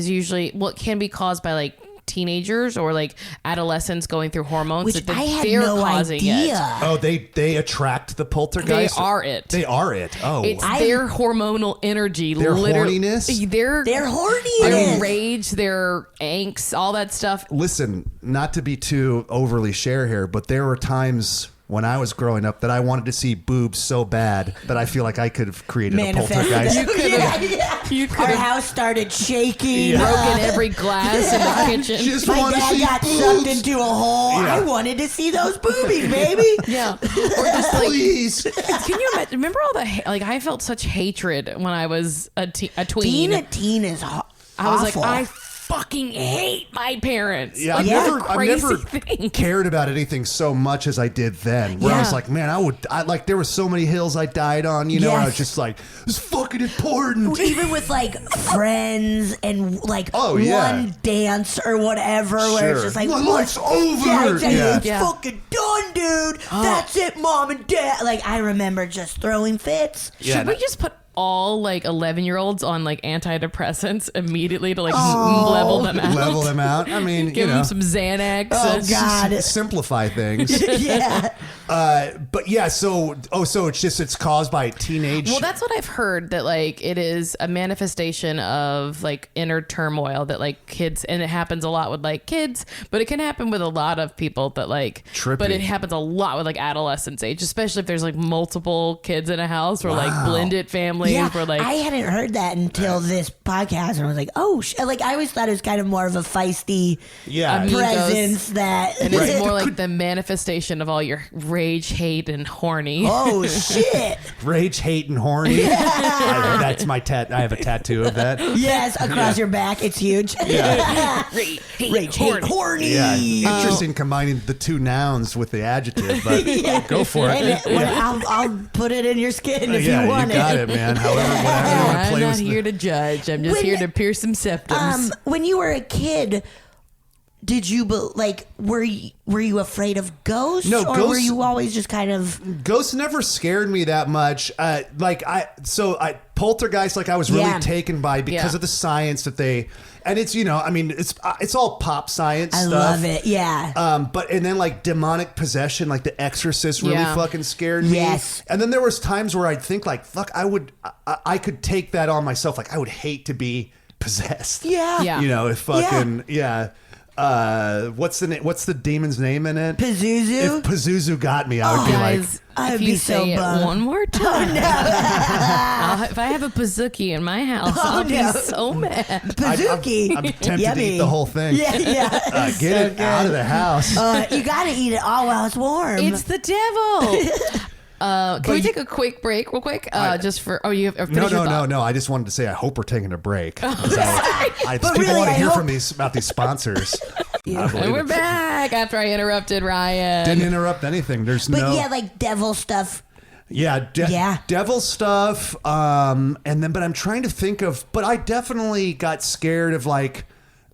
usually it can be caused by like teenagers or like adolescents going through hormones which that I had they're no causing idea. Oh, they attract the poltergeist. They are it. They are it. Oh, It's their hormonal energy, Their literally, horniness? their horniness. rage, their angst, all that stuff. listen, not to be too overly share here, but there were times when I was growing up that I wanted to see boobs so bad that I feel like I could have created a poltergeist. You Our house started shaking. broken every glass in the kitchen. Just My want to dad see got boobs. sucked into a hole. Yeah. I wanted to see those boobies, baby. Yeah, or just like, Please. can you imagine? Remember all the like? I felt such hatred when I was a tween. Being a teen is I was awful. like, I fucking hate my parents. Yeah, like, I've that's a never crazy thing. cared about anything so much as I did then. Where I was Yeah. like, man, I like there were so many hills I died on, you know, and I was Yes. just like, it's fucking important. even with like friends and like Oh, yeah. one dance or whatever, where it's Sure. just like My life's over. Yeah, exactly. Yeah. It's Yeah. fucking done, dude. That's it, mom and dad. Like I remember just throwing fits. Yeah, Should we no- just put all like 11-year-olds on like antidepressants immediately to like level them out? Level them out. I mean, Give you know, them some Xanax. Oh, and- God. simplify things. Yeah. But yeah, so it's caused by teenage. Well, that's what I've heard, that like it is a manifestation of like inner turmoil that like kids, and it happens a lot with like kids, but it can happen with a lot of people that like, Trippy. but it happens a lot with like adolescence age, especially if there's like multiple kids in a house or like blended families Yeah, where like, I hadn't heard that until this podcast, and I was like, oh, like I always thought it was kind of more of a feisty Yeah. presence that. And it's more like the manifestation of all your rage, hate, and horny. Oh shit! Rage, hate, and horny. That's my I have a tattoo of that. Yes, across your back, it's huge. Yeah. Rage, Rage, hate, horny. Yeah. Interesting combining the two nouns with the adjective, but go for it. And I'll put it in your skin if Yeah, you want got it, man. However, whatever you want to I'm play not with. here to judge. I'm just here to pierce some septums. When you were a kid, did you were you afraid of ghosts? No, or ghosts- were you always just kind of Ghosts never scared me that much. Poltergeist, I was really Yeah. taken by because Yeah. of the science that they, and it's it's all pop science I stuff. love it. Yeah. But and then Demonic Possession, The Exorcist really Yeah. fucking scared me. Yes. And then there was times where I'd think fuck, I could take that on myself. I would hate to be possessed. Yeah. Yeah. If fucking what's the demon's name in it? Pazuzu? If Pazuzu got me, I would be Guys, I'd if be you so say it bummed. one more time, if I have a Pazuki in my house, I'll be so mad. Pazuki. I'm tempted to Yummy. eat the whole thing. Yeah. Get it out of the house. You gotta eat it all while it's warm. It's the devil. Can we take a quick break real quick? Just for, you have finished your thought. No. I just wanted to say I hope we're taking a break. But People really, want to I hear hope- from about these sponsors. I believe And we're it. back after I interrupted Ryan. Didn't interrupt anything. There's but no. yeah, devil stuff. Yeah, devil stuff. And then, but I'm trying to think of. But I definitely got scared of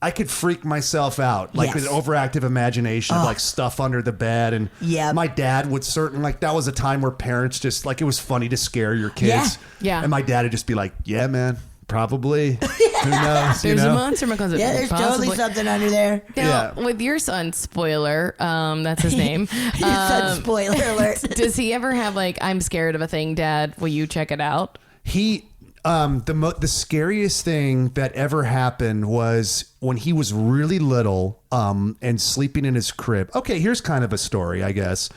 I could freak myself out, Yes. with an overactive imagination of stuff under the bed, and Yep. my dad would certainly that was a time where parents just it was funny to scare your kids. Yeah. And my dad would just be like, "Yeah, man, probably. Who knows? There's a monster because Yeah, there's totally something under there. Now, with your son, spoiler, that's his name. Your son, spoiler alert. Does he ever have I'm scared of a thing, Dad? Will you check it out? He the scariest thing that ever happened was when he was really little and sleeping in his crib. Okay, here's kind of a story, I guess.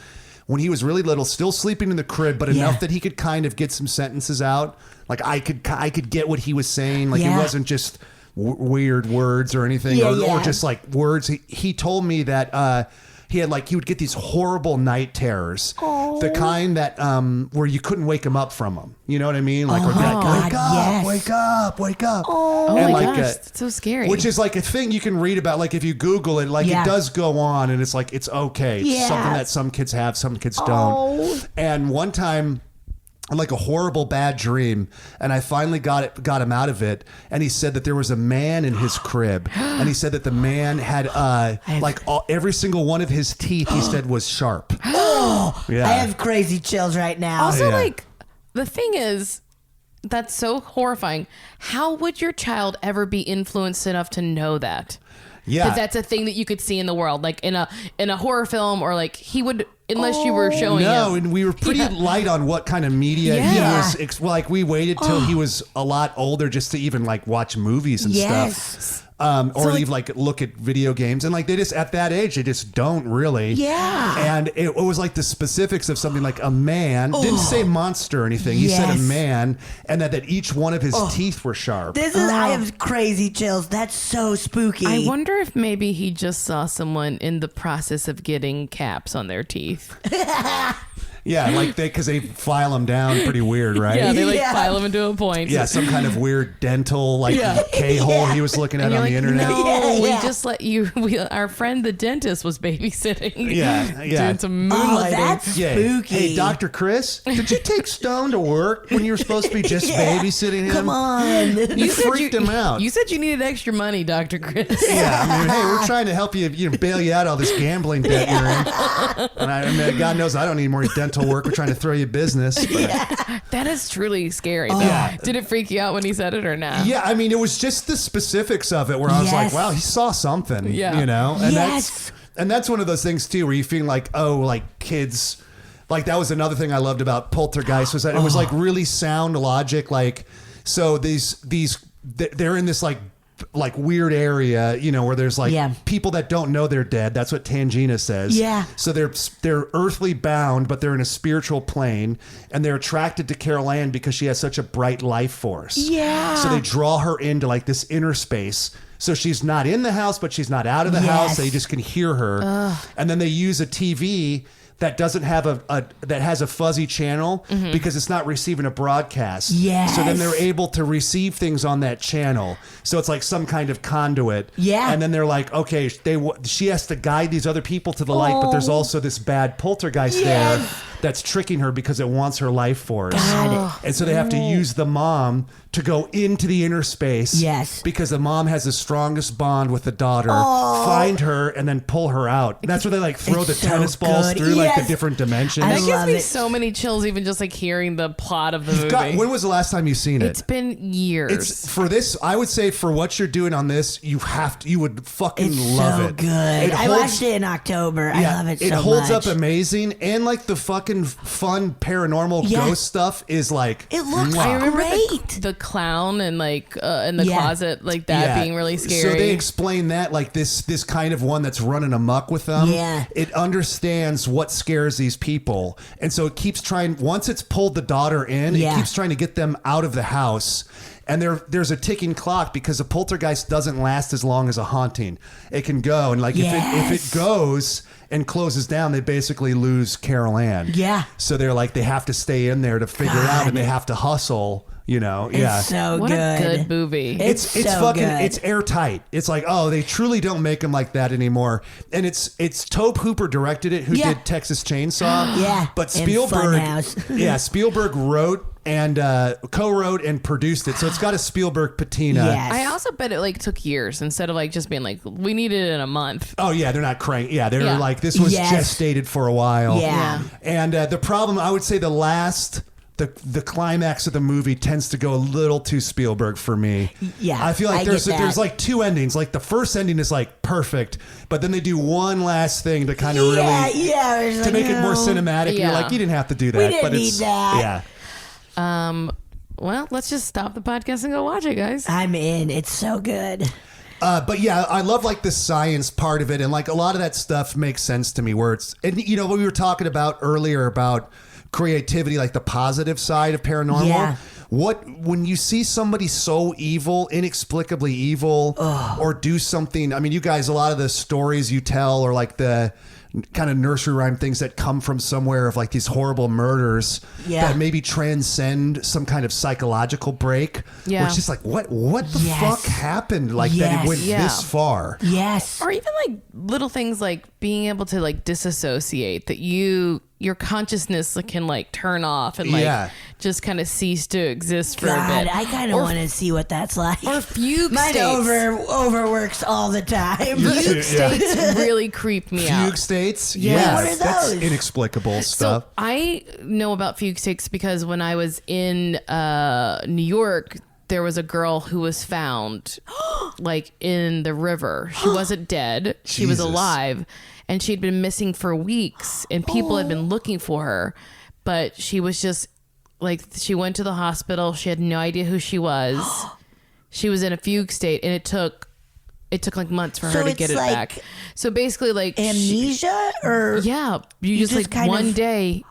When he was really little, still sleeping in the crib, but enough that he could kind of get some sentences out. I could get what he was saying. It wasn't just weird words or anything, or just words. He told me that he had he would get these horrible night terrors, the kind that where you couldn't wake him up from them. You know what I mean? Where God, yes. wake up. Oh And my gosh, that's so scary. Which is a thing you can read about. If you Google it, it does go on, and it's it's okay. It's something that some kids have, some kids don't. And one time, a horrible bad dream, and I finally got him out of it, and he said that there was a man in his crib, and he said that the man had every single one of his teeth, he said, was sharp. Yeah. I have crazy chills right now. also, Yeah. the thing is, that's so horrifying. How would your child ever be influenced enough to know that? Yeah. Because that's a thing that you could see in the world, in a horror film, or he would, unless you were showing No, him. and we were pretty light on what kind of media Yeah. he was. We waited till he was a lot older just to even watch movies and stuff. Or leave look at video games, and they just at that age they just don't really. Yeah. And it was the specifics of something a man, didn't say monster or anything. He said a Yes. man, and that each one of his teeth were sharp. I have crazy chills. That's so spooky. I wonder if maybe he just saw someone in the process of getting caps on their teeth. Yeah, because they file them down pretty weird, right? Yeah, they Yeah. file them into a point. Yeah, some kind of weird dental K-hole he was looking at And you're on the internet. No, Yeah, we yeah. just let you. Our friend the dentist was babysitting. Yeah. doing some Oh, moonlighting. that's Yeah. spooky. Hey, Dr. Chris, did you take Stone to work when you were supposed to be just babysitting him? Come on. You freaked him out. You said you needed extra money, Dr. Chris. Yeah, hey, we're trying to help you, bail you out all this gambling debt you're in. And God knows I don't need more dental work. We're trying to throw you business. But, That is truly scary. Yeah. Did it freak you out when he said it or not? yeah, it was just the specifics of it where I was Yes. wow, he saw something. Yeah. And Yes. that's one of those things too where you feel kids. That was another thing I loved about Poltergeist was that it was really sound logic. So they're in this like weird area, you know, where there's like people that don't know they're dead. That's what Tangina says. Yeah. So they're earthly bound, but they're in a spiritual plane, and they're attracted to Carol Ann because she has such a bright life force. Yeah. So they draw her into like this inner space. So she's not in the house, but she's not out of the house. They just can hear her. And then they use a TV that doesn't have that has a fuzzy channel because it's not receiving a broadcast. Yes. So then they're able to receive things on that channel. So it's like some kind of conduit. Yeah. And then they're like, okay, she has to guide these other people to the light, but there's also this bad poltergeist there that's tricking her because it wants her life force. God. And so they have to use the mom to go into the inner space. Yes. Because the mom has the strongest bond with the daughter. Find her and then pull her out. And that's where they like throw the so tennis balls good. through like the Yes. different dimensions. I That gives love me it. so many chills, even just like hearing the plot of the movie. When was the last time you've seen it? It's been years. It's for this. I would say for what you're doing on this, you would fucking It's love so it. good. It I holds- watched it in October. I love it so much. It holds up amazing, and like the fucking fun paranormal ghost stuff is like. It looks mwah. I remember great. the clown and like in the closet, like that being really scary. So they explain that like this kind of one that's running amok with them. Yeah. It understands what scares these people, and so it keeps trying. Once it's pulled the daughter in, it keeps trying to get them out of the house. And there's a ticking clock because a poltergeist doesn't last as long as a haunting. It can go, and like if it goes and closes down, they basically lose Carol Ann. Yeah. So they're like they have to stay in there to figure it out, and they have to hustle. You know, It's so what good. a good movie. It's so fucking good. it's airtight. It's like, oh, they truly don't make them like that anymore. And it's Tobe Hooper directed it, who did Texas Chainsaw. Yeah, But and Spielberg Funhouse. Spielberg wrote and co-wrote and produced it. So it's got a Spielberg patina. Yes. I also bet it like took years instead of like just being like, we needed it in a month. Oh yeah, they're not crank. Yeah, they're Yeah. like this was gestated for a while. Yeah. And the problem, I would say, the climax of the movie tends to go a little too Spielberg for me. Yeah, I feel like I there's get that. there's like two endings. Like the first ending is like perfect, but then they do one last thing to kind of really it's to like, make it more no. cinematic. Yeah. You're like, you didn't have to do that. We didn't but need it's that. yeah. Well, let's just stop the podcast and go watch it, guys. I'm in. It's so good. But yeah, I love like the science part of it, and like a lot of that stuff makes sense to me. Where it's, and you know what we were talking about earlier about creativity, like the positive side of paranormal. Yeah. When you see somebody so evil, inexplicably evil, or do something. I mean, you guys, a lot of the stories you tell are like the kind of nursery rhyme things that come from somewhere of like these horrible murders that maybe transcend some kind of psychological break. Yeah. Where it's just like, what the fuck happened? Like that it went this far. Yes. Or even like little things like being able to like disassociate, that your consciousness can like turn off and like just kind of cease to exist for a bit. I kind of want to see what that's like. Or fugue Mine states. overworks all the time. Fugue states really creep me out. Fugue states? Yeah. What are That's those? inexplicable stuff. So I know about fugue states because when I was in New York, there was a girl who was found like in the river. She wasn't dead. She was Jesus. alive, and she'd been missing for weeks, and people had been looking for her, but she was just like, she went to the hospital. She had no idea who she was. She was in a fugue state, and it took like months for her to it's get it like back. So basically like Amnesia or yeah, you just like kind one of- day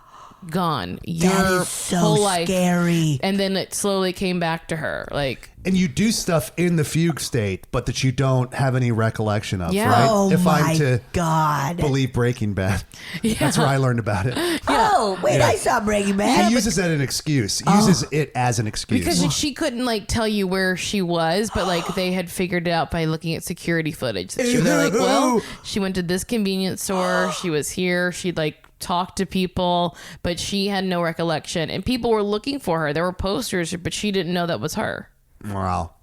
gone. Your that is so whole life, scary. and then it slowly came back to her. Like, And you do stuff in the fugue state, but that you don't have any recollection of, Yeah. right? Oh if my I'm to God. believe Breaking Bad. That's where I learned about it. Oh, wait, I saw Breaking Bad. He uses that as an excuse. He uses it as an excuse. because she couldn't like tell you where she was, but like they had figured it out by looking at security footage. They're like, well, she went to this convenience store. She was here. She'd like talked to people, but she had no recollection. And people were looking for her. There were posters, but she didn't know that was her. Wow.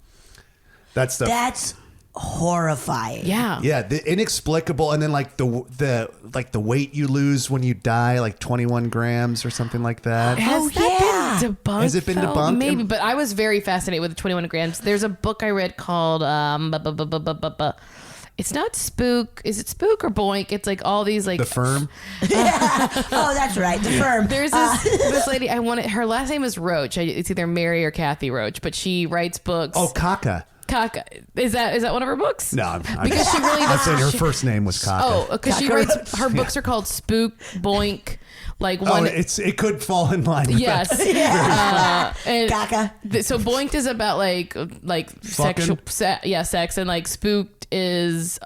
That's the That's horrifying. Yeah. yeah, the inexplicable, and then like the weight you lose when you die, like 21 grams or something like that. Has that been debunked? Has it been though? debunked? Maybe, but I was very fascinated with the 21 grams. There's a book I read called it's not Spook. Is it Spook or Boink? It's like all these like The Firm. Oh, that's right. The Firm. There's this lady. Her last name is Roach. It's either Mary or Kathy Roach, but she writes books. Oh, Kaka. Kaka. Is that one of her books? No, because she really I'm does. saying her first name was Kaka. Oh, because she writes her books are called Spook, Boink, like one. It could fall in line with Yes. And Kaka. So Boinked is about like sexual, sex, and like Spooked is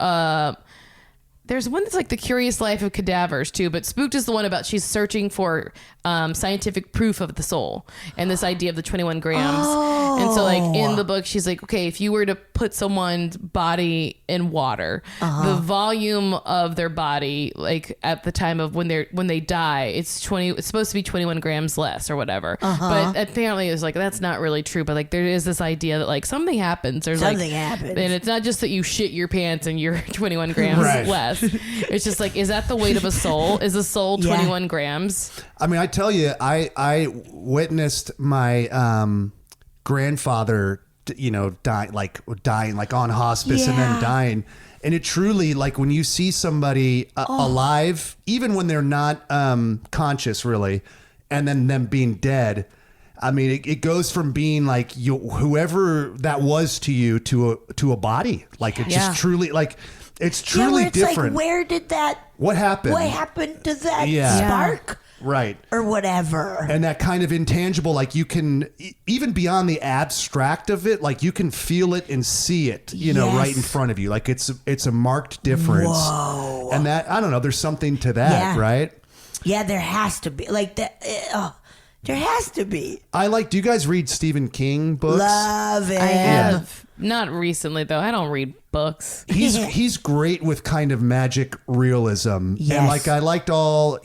there's one that's like The Curious Life of Cadavers too, but Spooked is the one about she's searching for scientific proof of the soul and this idea of the 21 grams. And so like in the book, she's like, okay, if you were to put someone's body in water, the volume of their body, like at the time of when they die, it's supposed to be 21 grams less or whatever. But apparently it's like, that's not really true. But like there is this idea that like something happens. Something happens. And it's not just that you shit your pants and you're 21 grams less. It's just like, is that the weight of a soul? Is a soul 21 grams? I mean, I tell you, I witnessed my grandfather, dying like on hospice and then dying. And it truly, like when you see somebody alive, even when they're not conscious really, and then them being dead, I mean, it goes from being like whoever that was to you to a body. Like it just truly like. It's truly it's different. Like, where did that? What happened? What happened to that spark? Right. Or whatever. And that kind of intangible, like you can, even beyond the abstract of it, like you can feel it and see it, right in front of you. Like it's a marked difference. Whoa. And that, I don't know, there's something to that, right? Yeah, there has to be. Like that. There has to be. Do you guys read Stephen King books? Love it. I have. Not recently, though. I don't read books. He's great with kind of magic realism. Yes. And like I liked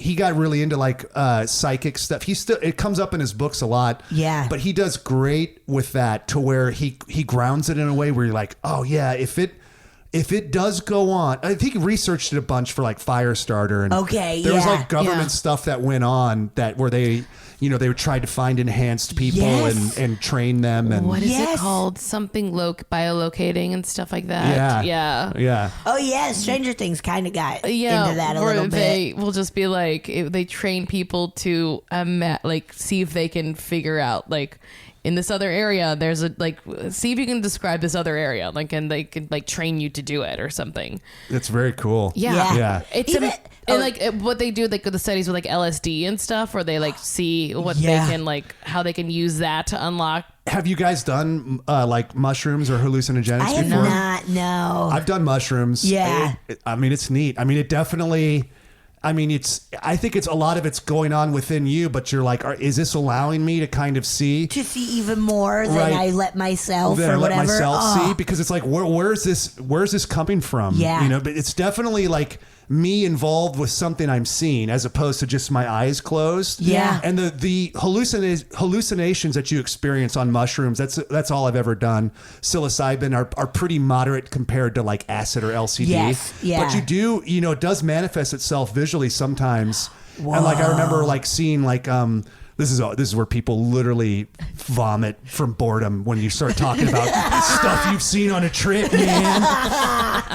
he got really into like psychic stuff. It comes up in his books a lot. Yeah. But he does great with that to where he grounds it in a way where you're like, oh yeah, if it does go on, I think he researched it a bunch for like Firestarter, and there was like government stuff that went on where they they tried to find enhanced people and train them. And what is it called? Something biolocating and stuff like that. Yeah. Oh yeah, Stranger Things kind of got into that a little bit. They will just be like, they train people to like see if they can figure out like, in this other area, there's see if you can describe this other area, like, and they can like train you to do it or something. It's very cool. Yeah. It's and like what they do, like the studies with like LSD and stuff, where they like see what they can like, how they can use that to unlock. Have you guys done like mushrooms or hallucinogenics I have before? not. No. I've done mushrooms. Yeah. I mean, it's neat. I mean, it definitely. I mean, I think it's a lot of it's going on within you, but you're like, is this allowing me to kind of see? To see even more than I let myself Than or I let whatever. myself see, because it's like, where's this coming from? Yeah. But it's definitely like me involved with something I'm seeing as opposed to just my eyes closed. Yeah. And the hallucinations that you experience on mushrooms, that's all I've ever done. Psilocybin are pretty moderate compared to like acid or LSD. Yes. Yeah. But you do, it does manifest itself visually sometimes. Whoa. And like I remember like seeing like this is where people literally vomit from boredom when you start talking about stuff you've seen on a trip, man.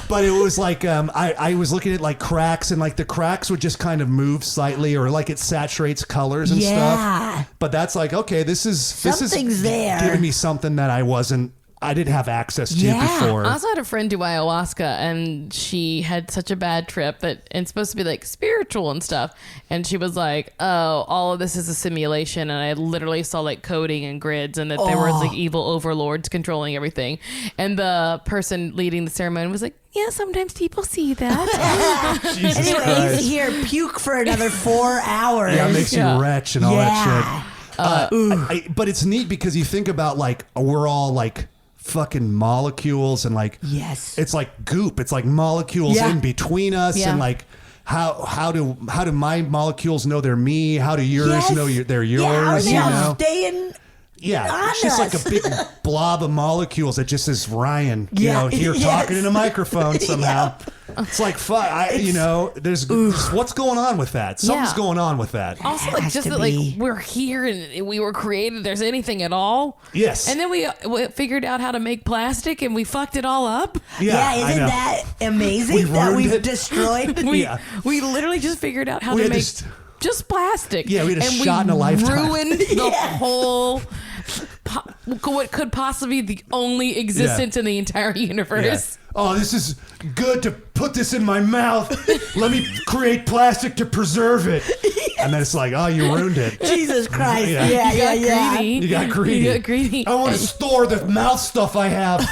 But it was like I was looking at like cracks, and like the cracks would just kind of move slightly, or like it saturates colors and stuff. But that's like, okay, this is Something's there. giving me something that I didn't have access to before. I also had a friend do ayahuasca, and she had such a bad trip and it's supposed to be like spiritual and stuff. And she was like, oh, all of this is a simulation. And I literally saw like coding and grids, and that there was like evil overlords controlling everything. And the person leading the ceremony was like, yeah, sometimes people see that. Jesus Anyway, Christ. here, puke for another 4 hours. Yeah, it makes you retch and all that shit. But it's neat because you think about like, we're all like fucking molecules, and like it's like goop, it's like molecules in between us, and like how do my molecules know they're me, how do yours know they're yours, staying it's just like a big blob of molecules that just is Ryan here talking in a microphone somehow. It's like fuck, there's what's going on with that? Something's going on with that. Also, like just that, like we're here and we were created. There's anything at all. Yes. And then we figured out how to make plastic, and we fucked it all up. Yeah, isn't that amazing that we've destroyed? We literally just figured out how to make just plastic. Yeah, we had a shot in a lifetime. Ruined the whole what could possibly be the only existence in the entire universe. Oh, this is good to put this in my mouth. Let me create plastic to preserve it. And then it's like, oh, you ruined it. Jesus Christ. Yeah. You got greedy. You got greedy. I want to store the mouth stuff I have. All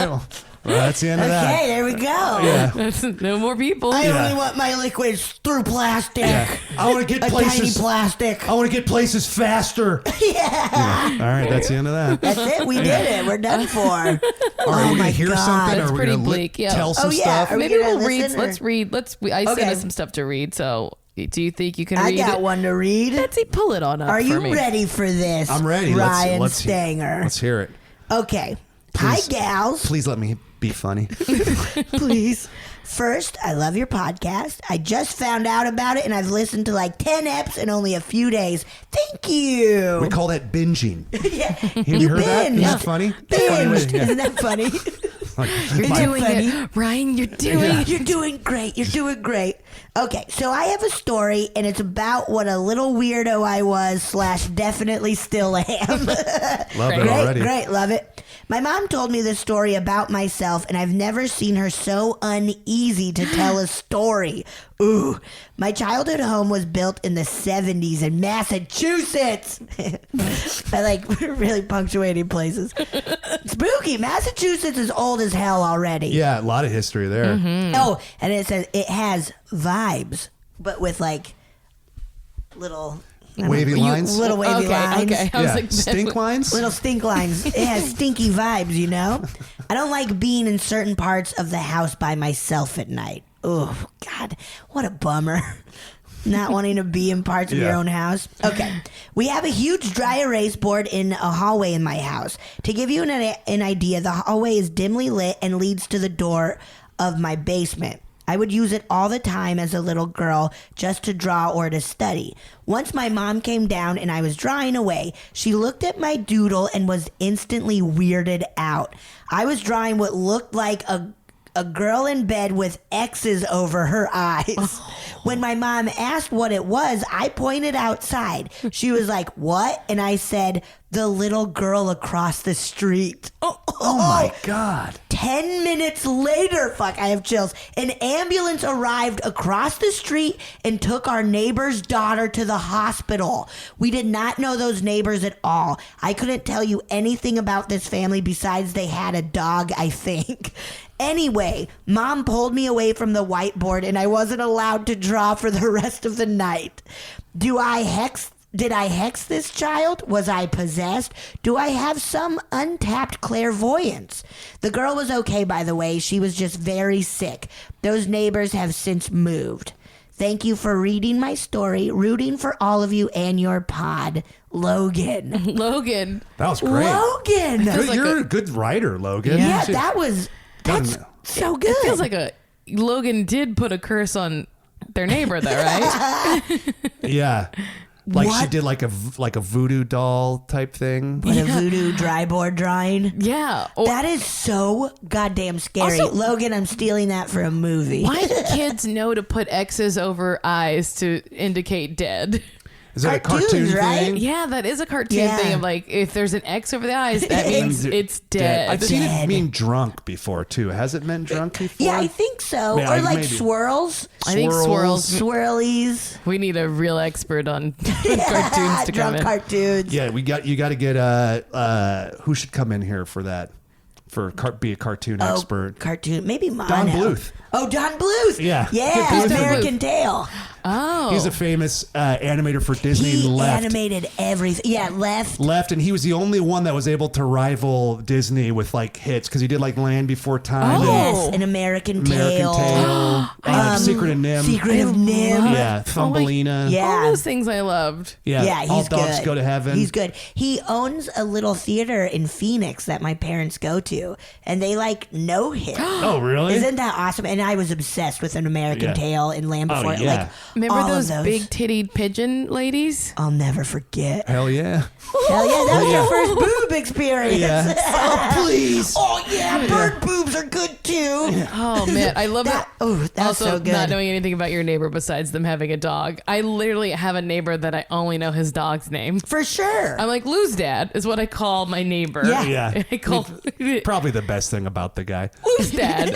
right. Well, that's the end of that. Okay, there we go. Yeah. That's no more people. I only want my liquids through plastic. Yeah. I want to get places. Tiny plastic. I want to get places faster. Yeah. All right, that's the end of that. That's it. We did it. We're done for. All right, Oh we my gonna hear God. something, That's or we're pretty gonna bleak, yeah. tell some Oh, yeah. stuff. Are we Maybe gonna we'll read. listen, or- Let's read. I sent Okay. us some stuff to read. So, do you think you can I read got it? one to read. Betsy, pull it on up. Are for you me. ready for this? I'm ready. Ryan Let's Stanger. Let's hear it. Okay. Please. Hi, gals. Please let me be funny. Please. First, I love your podcast. I just found out about it and I've listened to like 10 eps in only a few days. Thank you. We call that binging. Yeah. Have you heard that? Isn't binged. that funny? Funny way- Binged. yeah. Isn't that funny? Like, You're my- doing funny? it, Ryan. You're doing it. You're doing great. You're doing great. Okay, so I have a story, and it's about what a little weirdo I was / definitely still am. Love it Great, already. great, love it. My mom told me this story about myself, and I've never seen her so uneasy to tell a story. Ooh, my childhood home was built in the 70s in Massachusetts. I like really punctuating places. Spooky. Massachusetts is old as hell already. Yeah, a lot of history there. Oh, and it says it has vibes, but with like little Wavy lines. little wavy lines. Okay. I was Yeah, like, stink lines. Little stink lines. It has stinky vibes, you know? I don't like being in certain parts of the house by myself at night. Oh, God. What a bummer. Not wanting to be in parts of your Yeah. own house. Okay. We have a huge dry erase board in a hallway in my house. To give you an idea, the hallway is dimly lit and leads to the door of my basement. I would use it all the time as a little girl just to draw or to study. Once my mom came down and I was drawing away, she looked at my doodle and was instantly weirded out. I was drawing what looked like a girl in bed with X's over her eyes. When my mom asked what it was, I pointed outside. She was like, "What?" And I said, "The little girl across the street." Oh my God. 10 minutes later, fuck, I have chills. An ambulance arrived across the street and took our neighbor's daughter to the hospital. We did not know those neighbors at all. I couldn't tell you anything about this family besides they had a dog, I think. Anyway, Mom pulled me away from the whiteboard and I wasn't allowed to draw for the rest of the night. Did I hex this child? Was I possessed? Do I have some untapped clairvoyance? The girl was okay, by the way. She was just very sick. Those neighbors have since moved. Thank you for reading my story, rooting for all of you and your pod. Logan. Logan. That was great. Logan! Good- like you're a good writer, Logan. Yeah, that's Doesn't- so good. It feels like Logan did put a curse on their neighbor, though, right? Yeah. Like she What? did like a voodoo doll type thing. What a voodoo dry board drawing. Yeah. Oh, That is so goddamn scary. Also- Logan, I'm stealing that for a movie. why do kids know to put X's over eyes to indicate dead? Is that Cartoons, a cartoon right? thing? Yeah, that is a cartoon Yeah. thing of like, if there's an X over the eyes, that means it's dead. I've seen it Dead. mean drunk before too. Has it meant drunk before? Yeah, I think so. Yeah, or like maybe. swirls. I think swirls. Swirlies. We need a real expert on cartoons to come Drunk in. cartoons. Yeah, you got to get who should come in here for that? Be a cartoon expert. Cartoon. Maybe mine. Don Bluth. Oh, Don Bluth. Yeah. Yeah, Get Bluth. American Tail. Oh. He's a famous animator for Disney. He and left. animated everything. Yeah, left. And he was the only one that was able to rival Disney with like hits because he did like Land Before Time, Oh. Yes, an American Tail. Secret of Nim, Secret of Nim. yeah, Thumbelina, Yeah. All those things I loved. Yeah, he's All good. Dogs Go to Heaven. He's good. He owns a little theater in Phoenix that my parents go to, and they like know him. Oh, really? Isn't that awesome? And I was obsessed with An American Yeah. Tail and Land Oh, Before. yeah. Like Remember All of those those. big-tittied pigeon ladies? I'll never forget. Hell yeah. Hell yeah, that was your first boob experience. Yeah. Oh, please. Oh, yeah, bird boobs are good too. Oh, man. I love That, it. oh, that's Also, so good. not knowing anything about your neighbor besides them having a dog. I literally have a neighbor that I only know his dog's name. For sure. I'm like, Lou's dad is what I call my neighbor. Yeah. Yeah. I call Probably the best thing about the guy. Lou's dad.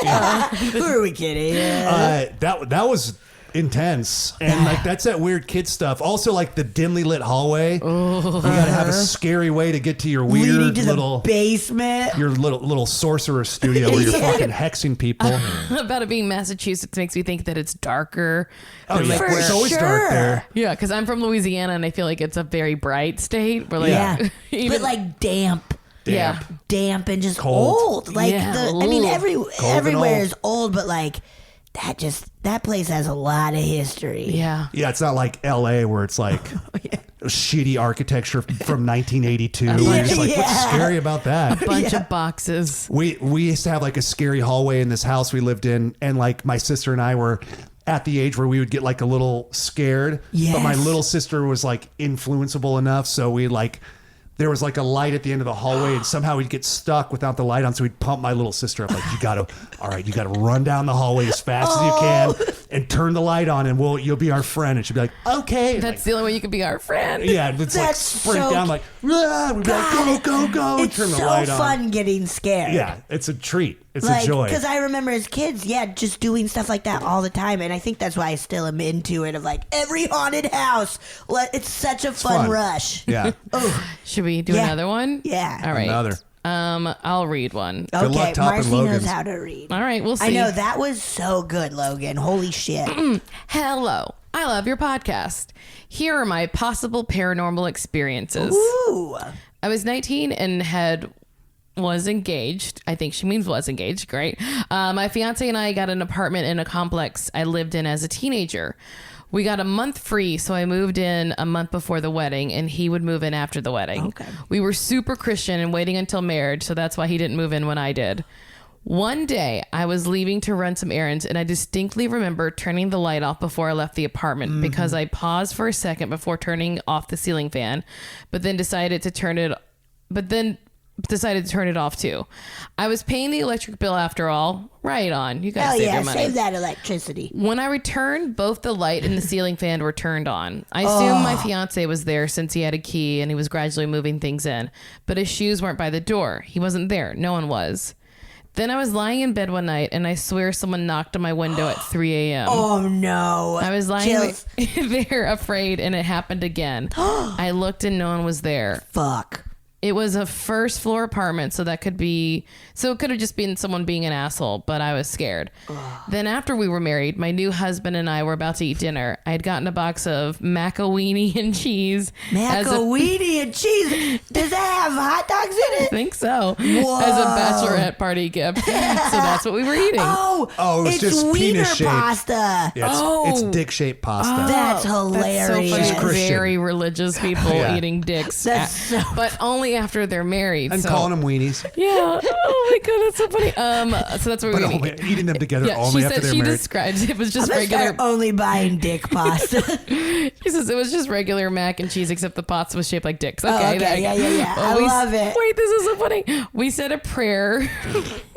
Who are we kidding? That was intense, and like that's that weird kid stuff. Also, like the dimly lit hallway. You gotta have a scary way to get to your Leading weird to little the basement. your little sorcerer studio where you're fucking hexing people. About it being Massachusetts makes me think that it's darker. Oh than, yeah, like, For it's always sure. dark there. Yeah, because I'm from Louisiana and I feel like it's a very bright state. Where like, Yeah. even, But like damp. yeah. Damp and just Cold. old. Like Yeah, I mean, ugh. and everywhere old. is old, but like that place has a lot of history. Yeah. Yeah, it's not like L.A. where it's like shitty architecture from 1982. Where you're just like, what's Yeah. scary about that? Bunch of boxes. We used to have like a scary hallway in this house we lived in, and like my sister and I were at the age where we would get like a little scared. But my Yes. little sister was like influenceable enough, so we like there was like a light at the end of the hallway, and somehow we'd get stuck without the light on. So we'd pump my little sister up like, you gotta run down the hallway as fast as you can and turn the light on, and you'll be our friend. And she'd be like, okay. That's Like, the only way you could be our friend. yeah, it's like That's sprint so- down like, "Rah!" We'd be like, go, and It's turn the so light on. fun getting scared. Yeah, it's a treat. It's Like, a joy. because I remember as kids, just doing stuff like that all the time, and I think that's why I still am into it. Of like every haunted house, it's such a fun fun. rush. Yeah. Oh, Should we do Yeah. another one? Yeah. All right. Another. I'll read one. Good luck okay. topping Marcy knows Logan's. how to read. All right, we'll see. I know that was so good, Logan. Holy shit. Hello. I love your podcast. Here are my possible paranormal experiences. Ooh. I was 19 and was engaged. I think she means was engaged. Great. My fiance and I got an apartment in a complex I lived in as a teenager. We got a month free, so I moved in a month before the wedding, and he would move in after the wedding. Okay. We were super Christian and waiting until marriage, so that's why he didn't move in when I did. One day, I was leaving to run some errands, and I distinctly remember turning the light off before I left the apartment because I paused for a second before turning off the ceiling fan, but then decided to turn it off too. I was paying the electric bill after all. Right on. You guys Hell save yeah, your money. save that electricity. When I returned, both the light and the ceiling fan were turned on. I assumed my fiance was there since he had a key and he was gradually moving things in. But his shoes weren't by the door. He wasn't there. No one was. Then I was lying in bed one night and I swear someone knocked on my window at 3 a.m. Oh no. I was lying Chills. there afraid and it happened again. I looked and no one was there. Fuck. It was a first floor apartment, so it could have just been someone being an asshole, but I was scared. Then after we were married, my new husband and I were about to eat dinner. I had gotten a box of macaroni and cheese. Macaroni and cheese. Does that have hot dogs in I it? think so. Whoa. As a bachelorette party gift. So that's what we were eating. Oh, it's just wiener penis shaped. pasta. Yeah, it's dick-shaped pasta. That's That's so hilarious. She's funny. Christian. Very religious people Yeah. eating dicks. That's so but only after they're married. I'm so. calling them weenies. Yeah. Oh my god, that's so funny. So that's what But we're only, eating. eating them together Yeah, only she after said they're she married. described it was I'm just gonna regular. start only buying dick pasta. She says it was just regular mac and cheese, except the pots was shaped like dicks. Okay, okay, there you yeah, go. yeah, yeah. I we- love it. Wait, this is so funny. We said a prayer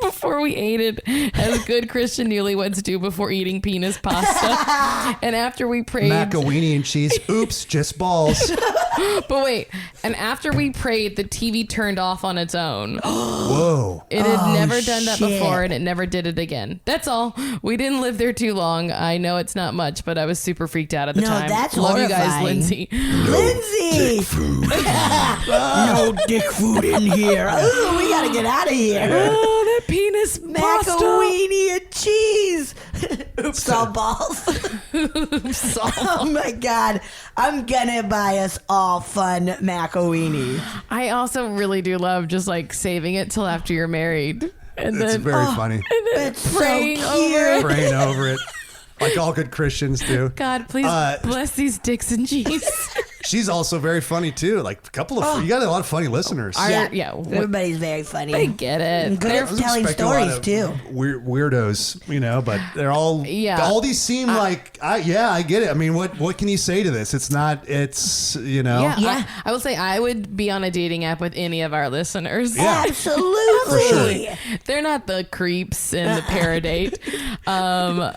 before we ate it, as good Christian newlyweds do before eating penis pasta. And after we prayed, Macaroni and cheese. Oops, just balls. but wait, and after we prayed, the TV turned off on its own. Whoa. It had never done that shit. before, and it never did it again. That's all. We didn't live there too long. I know it's not much, but I was super freaked out at the No, time. that's Love you guys, horrifying. Lindsay. Lindsay! No dick food in here. Ooh, we gotta get out of here. Oh, that penis pasta. Macaroni and cheese. Oops, all balls. Oh my god. I'm gonna buy us all fun macaroni. I also really do love just like saving it till after you're married. And It's then, very funny. and then It's so praying cute. over it. Praying over it. Like all good Christians do. God, please bless these dicks and cheese. She's also very funny too. Like a couple of you got a lot of funny listeners. Everybody's very funny. I get it. Good at telling stories too. Weirdos, but they're all all these seem like I get it. I mean, what can you say to this? It's not. It's I will say I would be on a dating app with any of our listeners. Yeah. Absolutely. For sure. They're not the creeps in the paradate. God,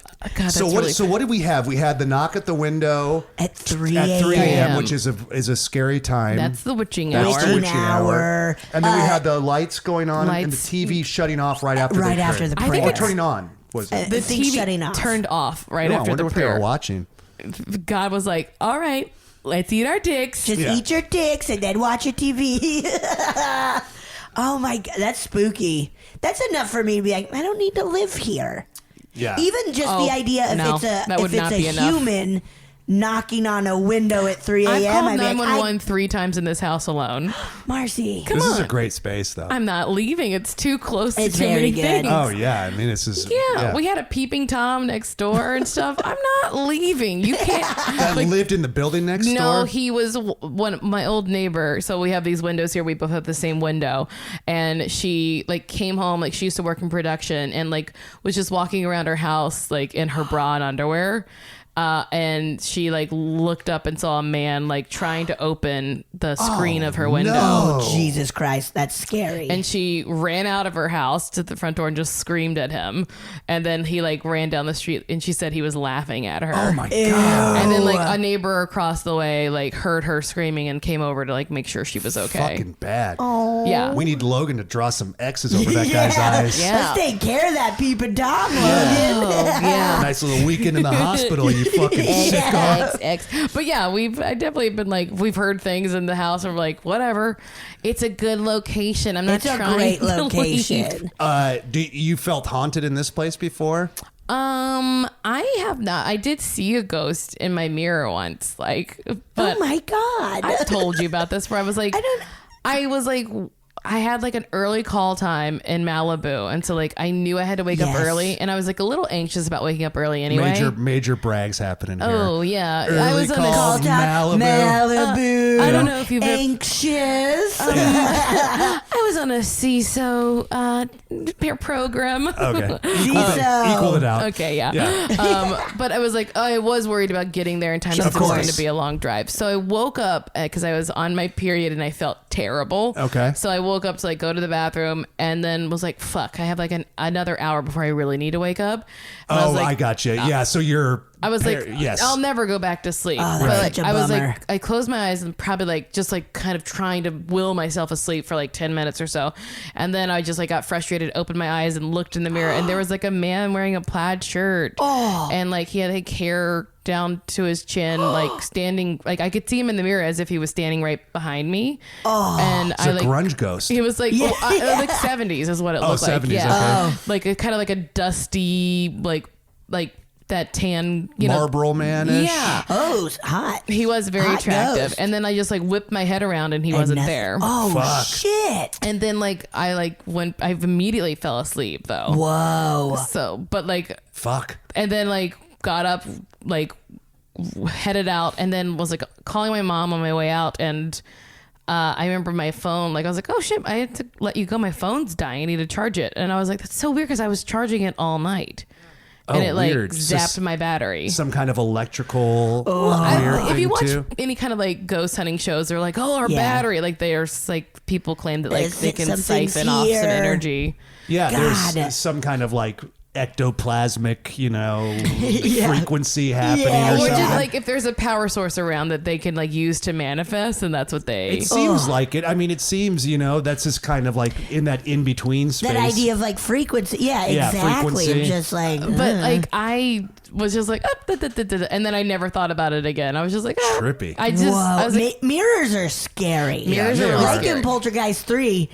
So what did we have? We had the knock at the window at 3 a.m., which is a scary time. That's the witching That's hour. the witching hour. And then we had the lights going on and the lights- TV shutting off right after the prayer. Or turning on. Was it? The thing TV shutting off. turned off right I after wonder the what they were prayer. watching. God was like, all right, let's eat our dicks. Just eat your dicks and then watch your TV. Oh my God, that's spooky. That's enough for me to be like, I don't need to live here. Yeah. Even just the idea if it's a human knocking on a window at 3 a.m. I've called I'd be like, 911 3 times in this house alone. Marcy. This is a great space, though. I'm not leaving. It's too close to It's too very many good. things. Oh, yeah. I mean, this is... Yeah, we had a peeping Tom next door and stuff. I'm not leaving. You can't. That lived in the building next door? No, he was my old neighbor. So we have these windows here. We both have the same window. And she came home, she used to work in production and was just walking around her house in her bra and underwear. And she looked up and saw a man trying to open the screen of her window. Oh, Jesus Christ, that's scary. And she ran out of her house to the front door and just screamed at him. And then he ran down the street and she said he was laughing at her. Oh my God. And then a neighbor across the way heard her screaming and came over to make sure she was okay. Fucking bad. Oh. Yeah. We need Logan to draw some X's over that guy's eyes. Yeah. Let's take care of that peeping Tom, Logan. Yeah. Nice little weekend in the hospital, you fucking sicko. But yeah, I definitely been we've heard things in the house and we're whatever. It's a good location. I'm not It's a trying great to location. leave. You felt haunted in this place before? I have not. I did see a ghost in my mirror once. But Oh my God. I've told you about this where I was I had an early call time in Malibu, and so I knew I had to wake up early, and I was a little anxious about waking up early anyway. Major brags happening here. Oh yeah, Early I was on call, a Malibu. I don't know if you've ever. Anxious. I was on a CISO program. Okay. CISO. Equal it out. Okay, yeah. But I was I was worried about getting there in time. It was going to be a long drive. So I woke up because I was on my period and I felt terrible. Okay. So I woke up to go to the bathroom and then was fuck, I have another hour before I really need to wake up. And I got you. Yeah, so you're... I was yes. I'll never go back to sleep. Oh, But that's such a I was bummer. I closed my eyes and probably just kind of trying to will myself asleep for 10 minutes or so. And then I just got frustrated, opened my eyes and looked in the mirror and there was a man wearing a plaid shirt. Oh. And he had hair down to his chin, standing, I could see him in the mirror as if he was standing right behind me. Oh. And It's a grunge ghost. he was 70s is what it looked like. 70s, Yeah. okay. Kind of a dusty, that tan, Marlboro man-ish? Yeah. Oh, it's hot. He was very Hot attractive. ghost. And then I just whipped my head around and he wasn't nothing. there. Oh, Fuck. shit. And then I immediately fell asleep though. Whoa. So, but Fuck. and then got up, headed out and then was calling my mom on my way out. And I remember my phone, I was oh shit, I had to let you go. My phone's dying. I need to charge it. And I was that's so weird because I was charging it all night. And it weird. zapped my battery. Some kind of electrical weird If thing you watch too. any kind of ghost hunting shows, they're our Yeah. battery. There's people claim that There's they can something's siphon off some here. energy. Yeah, God. there's some kind of ectoplasmic, Yeah. frequency happening Yeah. or Or something. just if there's a power source around that they can use to manifest, and that's what they. It seems like it. I mean, it seems, that's just kind of in that in-between space. That idea of frequency. Yeah, Yeah, exactly. frequency. I'm just But I was just and then I never thought about it again. I was just Trippy. I just whoa. I was Mirrors are scary. Mirrors are really like scary. in Poltergeist 3.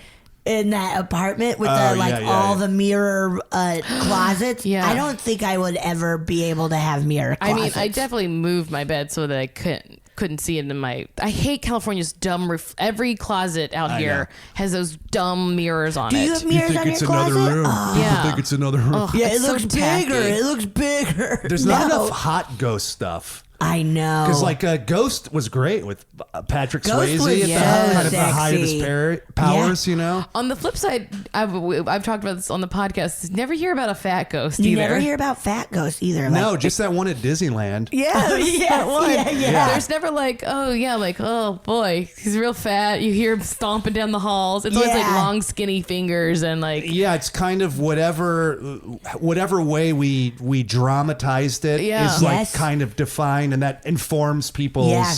In that apartment with yeah, the mirror closets. Yeah. I don't think I would ever be able to have mirror I closets. mean, I definitely moved my bed so that I couldn't see into my. I hate California's dumb. Every closet out here has those dumb mirrors on Do it. you have mirrors on your closet? room. Oh. Yeah. People think it's another room. Yeah, It's it so looks tacky. bigger. It looks bigger. There's not enough hot ghost stuff. I know. Because like Ghost was great with Patrick Ghost Swayze was at the so kind of the height of his sexy. powers, you know. On the flip side, I've talked about this on the podcast. Never hear about a fat ghost You either. never hear about fat ghosts either. No, Like, just that one at Disneyland. that one. Yeah. There's never like, oh boy, he's real fat. You hear him stomping down the halls. It's always like Yeah. long, skinny fingers and like. Yeah, it's kind of whatever way we dramatized it is Yeah. like Yes. kind of defined, and that informs people's. Yeah.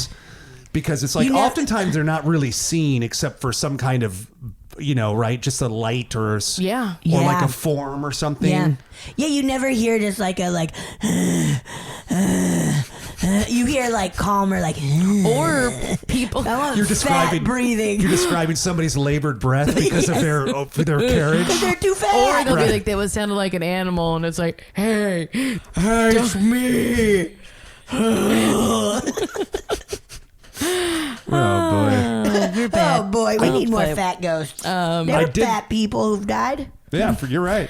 Because it's like You know- oftentimes they're not really seen except for some kind of, right, just a light or Yeah. or like Yeah. a form or something. Yeah. Yeah, you never hear just like a like you hear like calmer like Or people. I want You're fat describing breathing. You're describing somebody's labored breath because of their carriage. They're too Or fat. they'll be like, they would sound like an animal, and it's like, hey, it's me. Oh You're Oh bad. boy, we need more play- fat ghosts. There I are did- fat people who've died. boy. Yeah, you're right.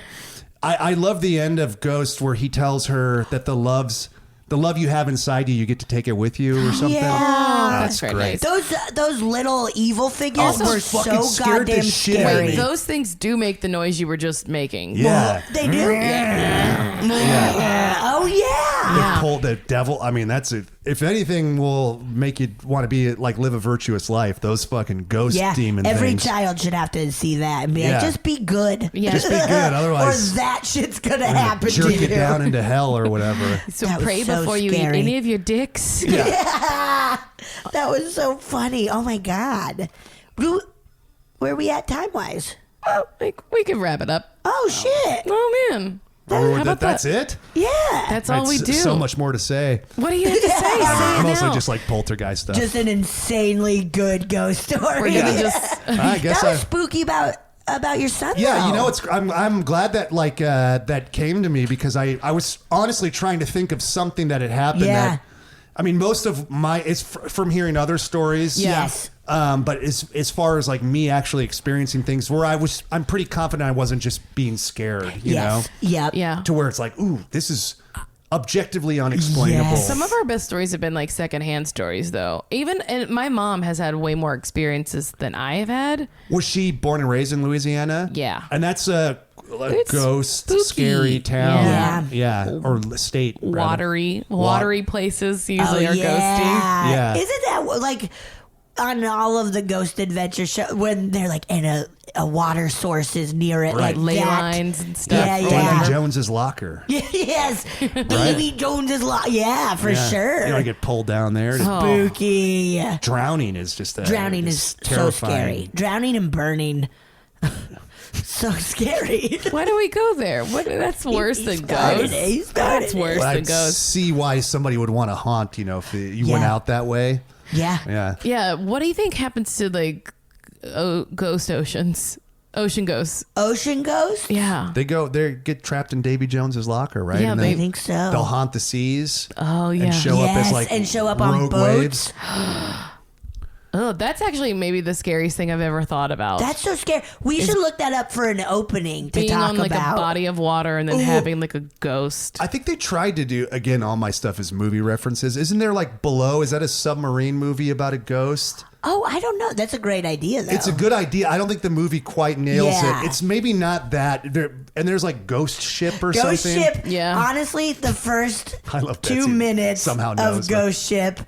I love the end of Ghost where he tells her that the love you have inside you get to take it with you or something. Yeah. That's very great. nice. Those little evil figures Oh, were fucking so scared the goddamn shit out of scary. me. Those things do make the noise you were just making. Yeah. They do. Oh yeah. Pull the devil. I mean, that's it. If anything will make you want to be like live a virtuous life, those fucking ghost Yeah. demon Every things. child should have to see that and be Yeah. like, just be good. Yeah. Just be good, otherwise or that shit's gonna happen jerk to you. it down into hell or whatever. So That was pray so before you scary. eat any of your dicks. That was so funny. Oh my god. Where are we at time wise? Oh, like, we can wrap it up. Oh shit. Oh man. Oh, How about that's that? it. Yeah. That's all we That's do. So much more to say. What do you have to say? Say it Mostly now. just like poltergeist stuff. Just an insanely good ghost story. We're gonna just. I guess that was spooky about your son. Yeah, though. you know, I'm glad that like that came to me because I was honestly trying to think of something that had happened. Yeah. That, I mean, most of my it's from hearing other stories. Yes. But as far as like me actually experiencing things where I'm pretty confident I wasn't just being scared. You know, Yep. Yeah. to where it's like, ooh, this is objectively unexplainable. Yes. Some of our best stories have been like secondhand stories, though. And my mom has had way more experiences than I have had. Was she born and raised in Louisiana? Yeah. And that's a It's ghost, spooky. scary town. Yeah. Or state. rather. Watery places usually are ghosty. Yeah. Isn't that like on all of the ghost adventure show when they're like in a water source is near it, Right. like Ley that. lines and stuff. Yeah, or yeah. Davy whatever. Jones's locker. Yes, Davy Jones is for Yeah. sure. You don't get pulled down there. Oh. Spooky. Drowning is just Drowning is is so terrifying. scary. Drowning and burning. So scary. Why do we go there? That's worse than ghosts. He started That's it. worse Well, than I'd ghosts. see why somebody would want to haunt. If you went Yeah. out that way. Yeah. Yeah. Yeah. What do you think happens to like ghost oceans? Ocean ghosts. Ocean ghost? Yeah. They get trapped in Davy Jones's locker, right? Yeah, and I then think so. they'll haunt the seas. Oh yeah. And show up as Yes, like and show up on rogue boats. waves. Oh, that's actually maybe the scariest thing I've ever thought about. That's so scary. We should look that up for an opening to being talk on like about. a body of water and then Ooh. having like a ghost. I think they tried to do, again, all my stuff is movie references. Isn't there like Below? Is that a submarine movie about a ghost? Oh, I don't know. That's a great idea, though. It's a good idea. I don't think the movie quite nails Yeah. it. It's maybe not that. And there's like Ghost Ship or Ghost something. Ship. Yeah. Honestly, the first I love 2 Betsy minutes somehow knows of Ghost Ship,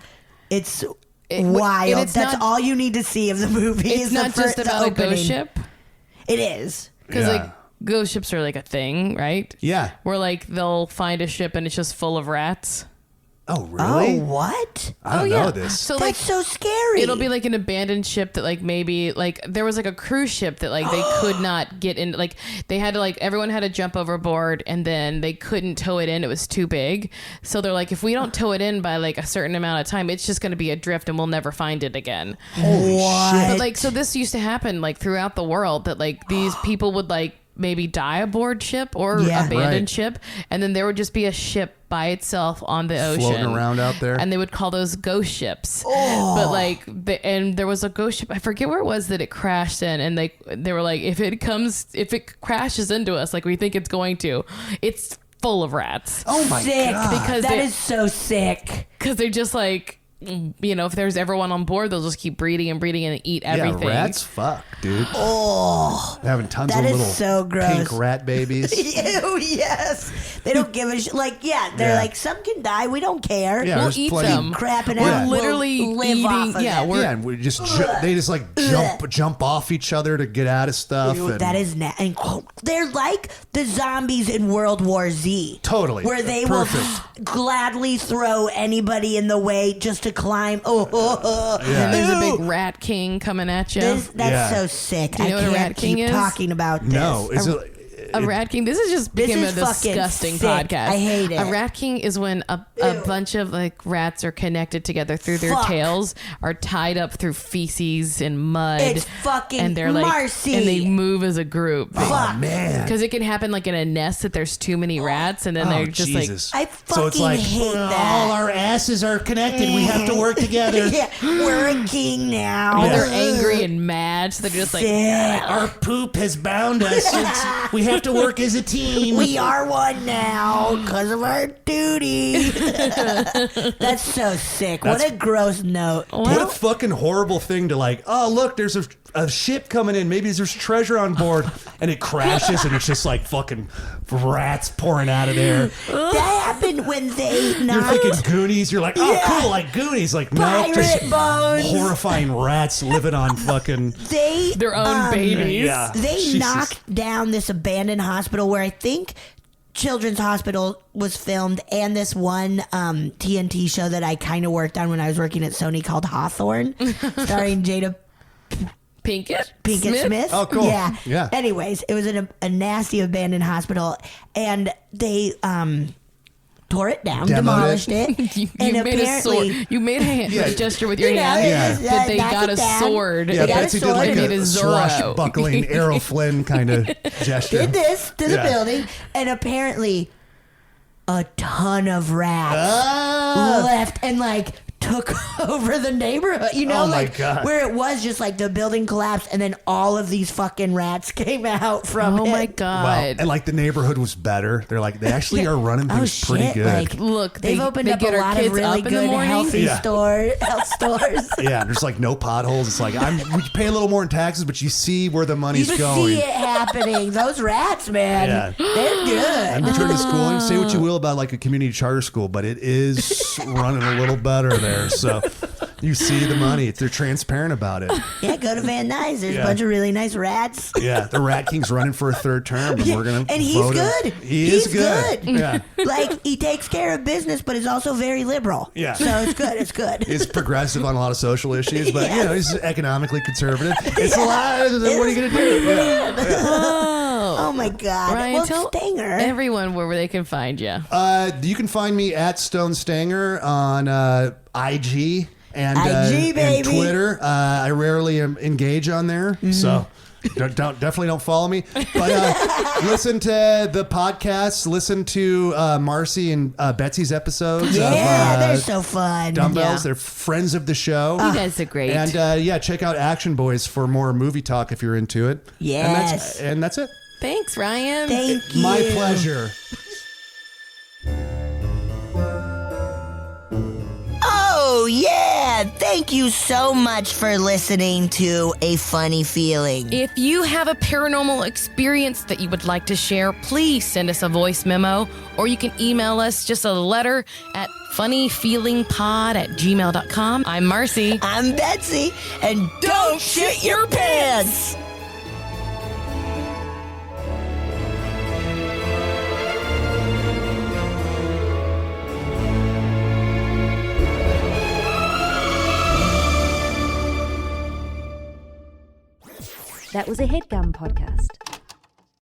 it's and wild. it's That's not- all you need to see of the movie. It's is not the just first about a opening. ghost ship It is. because Yeah. like ghost ships are like a thing, right? Yeah. Where like they'll find a ship and it's just full of rats. Oh, really? Oh, what? I don't know this. So That's like so scary. it'll be like an abandoned ship that like maybe like there was like a cruise ship that like they could not get in, like they had to like everyone had to jump overboard and then they couldn't tow it in, it was too big, so they're like, if we don't tow it in by like a certain amount of time, it's just going to be adrift and we'll never find it again. What? But like, so this used to happen like throughout the world that like these people would like maybe die aboard ship or Yeah. abandoned Right. ship, and then there would just be a ship by itself on the ocean Floating around out there. and they would call those ghost ships. But like and there was a ghost ship, I forget where it was, that it crashed in, and they were like, if it crashes into us like we think it's going to, it's full of rats. Oh my sick. God. Because that they- is so sick. Because they're just like, you know, if there's everyone on board, they'll just keep breeding and eat everything. Yeah, rats fuck, dude. Oh, Having tons that of is little so gross. pink rat babies. Ew, yes. They don't give a shit. Like, yeah, they're Yeah. like, some can die. We don't care. Yeah, We'll there's eat plenty- them. Crapping We're out. literally We'll live eating. off of Yeah, it. we're Yeah, and we just they just like jump off each other to get out of stuff. Ew, And that is and they're like the zombies in World War Z. Totally. Where they Perfect. will gladly throw anybody in the way just to climb. And there's a Ew. big rat king coming at you. That's Yeah. so sick. Do you know I what a can't rat king keep is? talking about this. no, is it? A rat king. This is just This became is a fucking disgusting sick. podcast. I hate it. A rat king is when a bunch of like rats are connected together through their Fuck. tails, are tied up through feces and mud. It's fucking and they're like, Marcy. and they move as a group. Fuck. Man. Because it can happen like in a nest that there's too many rats, and then Oh, they're just Jesus. I So it's fucking like, hate all that. our asses are connected. We have to work together. Yeah, we're a king now. like, they're angry and mad, so they're just like, Sick. Our poop has bound us. We have to work as a team. We are one now because of our duty. That's so sick. What a gross note. What a fucking horrible thing to like, oh, look, there's a ship coming in. Maybe there's treasure on board. And it crashes and it's just like fucking rats pouring out of there. That happened when they You're knocked thinking Goonies. You're like, oh, Yeah. cool, like Goonies. Like, no, just pirate bones. horrifying rats living on fucking. They their own babies. Yeah. They Jesus. knocked down this abandoned hospital where I think Children's Hospital was filmed, and this one TNT show that I kind of worked on when I was working at Sony called Hawthorne, starring Jada Pinkett Smith. Oh, cool. Yeah. Yeah. Anyways, it was in a nasty abandoned hospital, and they tore it down, Demoed demolished it. it, You and made a sword. apparently. You made a hand gesture with your You know, hand Yeah. just, that they knock got it a down. sword. Yeah, got a Betsy did sword. like Made a a Zorro. swashbuckling Errol Flynn kind of gesture. Did this to the Yeah. building, and apparently a ton of rats Ah. left and like took over the neighborhood. You know, Oh, my like God. where it was just like the building collapsed, and then all of these fucking rats came out from Oh it. my Well, god! and like the neighborhood was better. They're like, they actually are running Oh things pretty shit! good. Like, Look, they've they opened up get a our lot of kids really up in the good morning. healthy Yeah. health stores. Yeah, there's like no potholes. It's like we pay a little more in taxes, but you see where the You money's going. see it happening. Those rats, man, Yeah. they're good. I'm returning to school, and say what you will about like a community charter school, but it is running a little better there. So you see the money. They're transparent about it. Yeah, go to Van Nuys. There's Yeah. a bunch of really nice rats. Yeah, the Rat King's running for a third term, and we're gonna And he's vote him. good. He He's is good. good. Yeah, Like, he takes care of business, but is also very liberal. Yeah. So it's good. It's good. he's progressive on a lot of social issues, but you Yeah. know he's economically conservative. It's a lot. What are you gonna do? Yeah. Oh my God. Ryan, Well, tell Stanger. everyone where they can find you. You can find me at Stone Stanger on IG and IG, baby. and Twitter. I rarely engage on there, so definitely don't follow me. But listen to the podcast. Listen to Marcy and Betsy's episodes. yeah, of, they're so fun. Dumbbells. Yeah. They're friends of the show. You guys are great. And yeah, check out Action Boys for more movie talk if you're into it. Yes. And that's it. Thanks, Ryan. Thank you. My pleasure. Oh, yeah. Thank you so much for listening to A Funny Feeling. If you have a paranormal experience that you would like to share, please send us a voice memo, or you can email us just a letter at funnyfeelingpod@gmail.com. I'm Marcy. I'm Betsy, and don't shit your pants. That was a headgum podcast.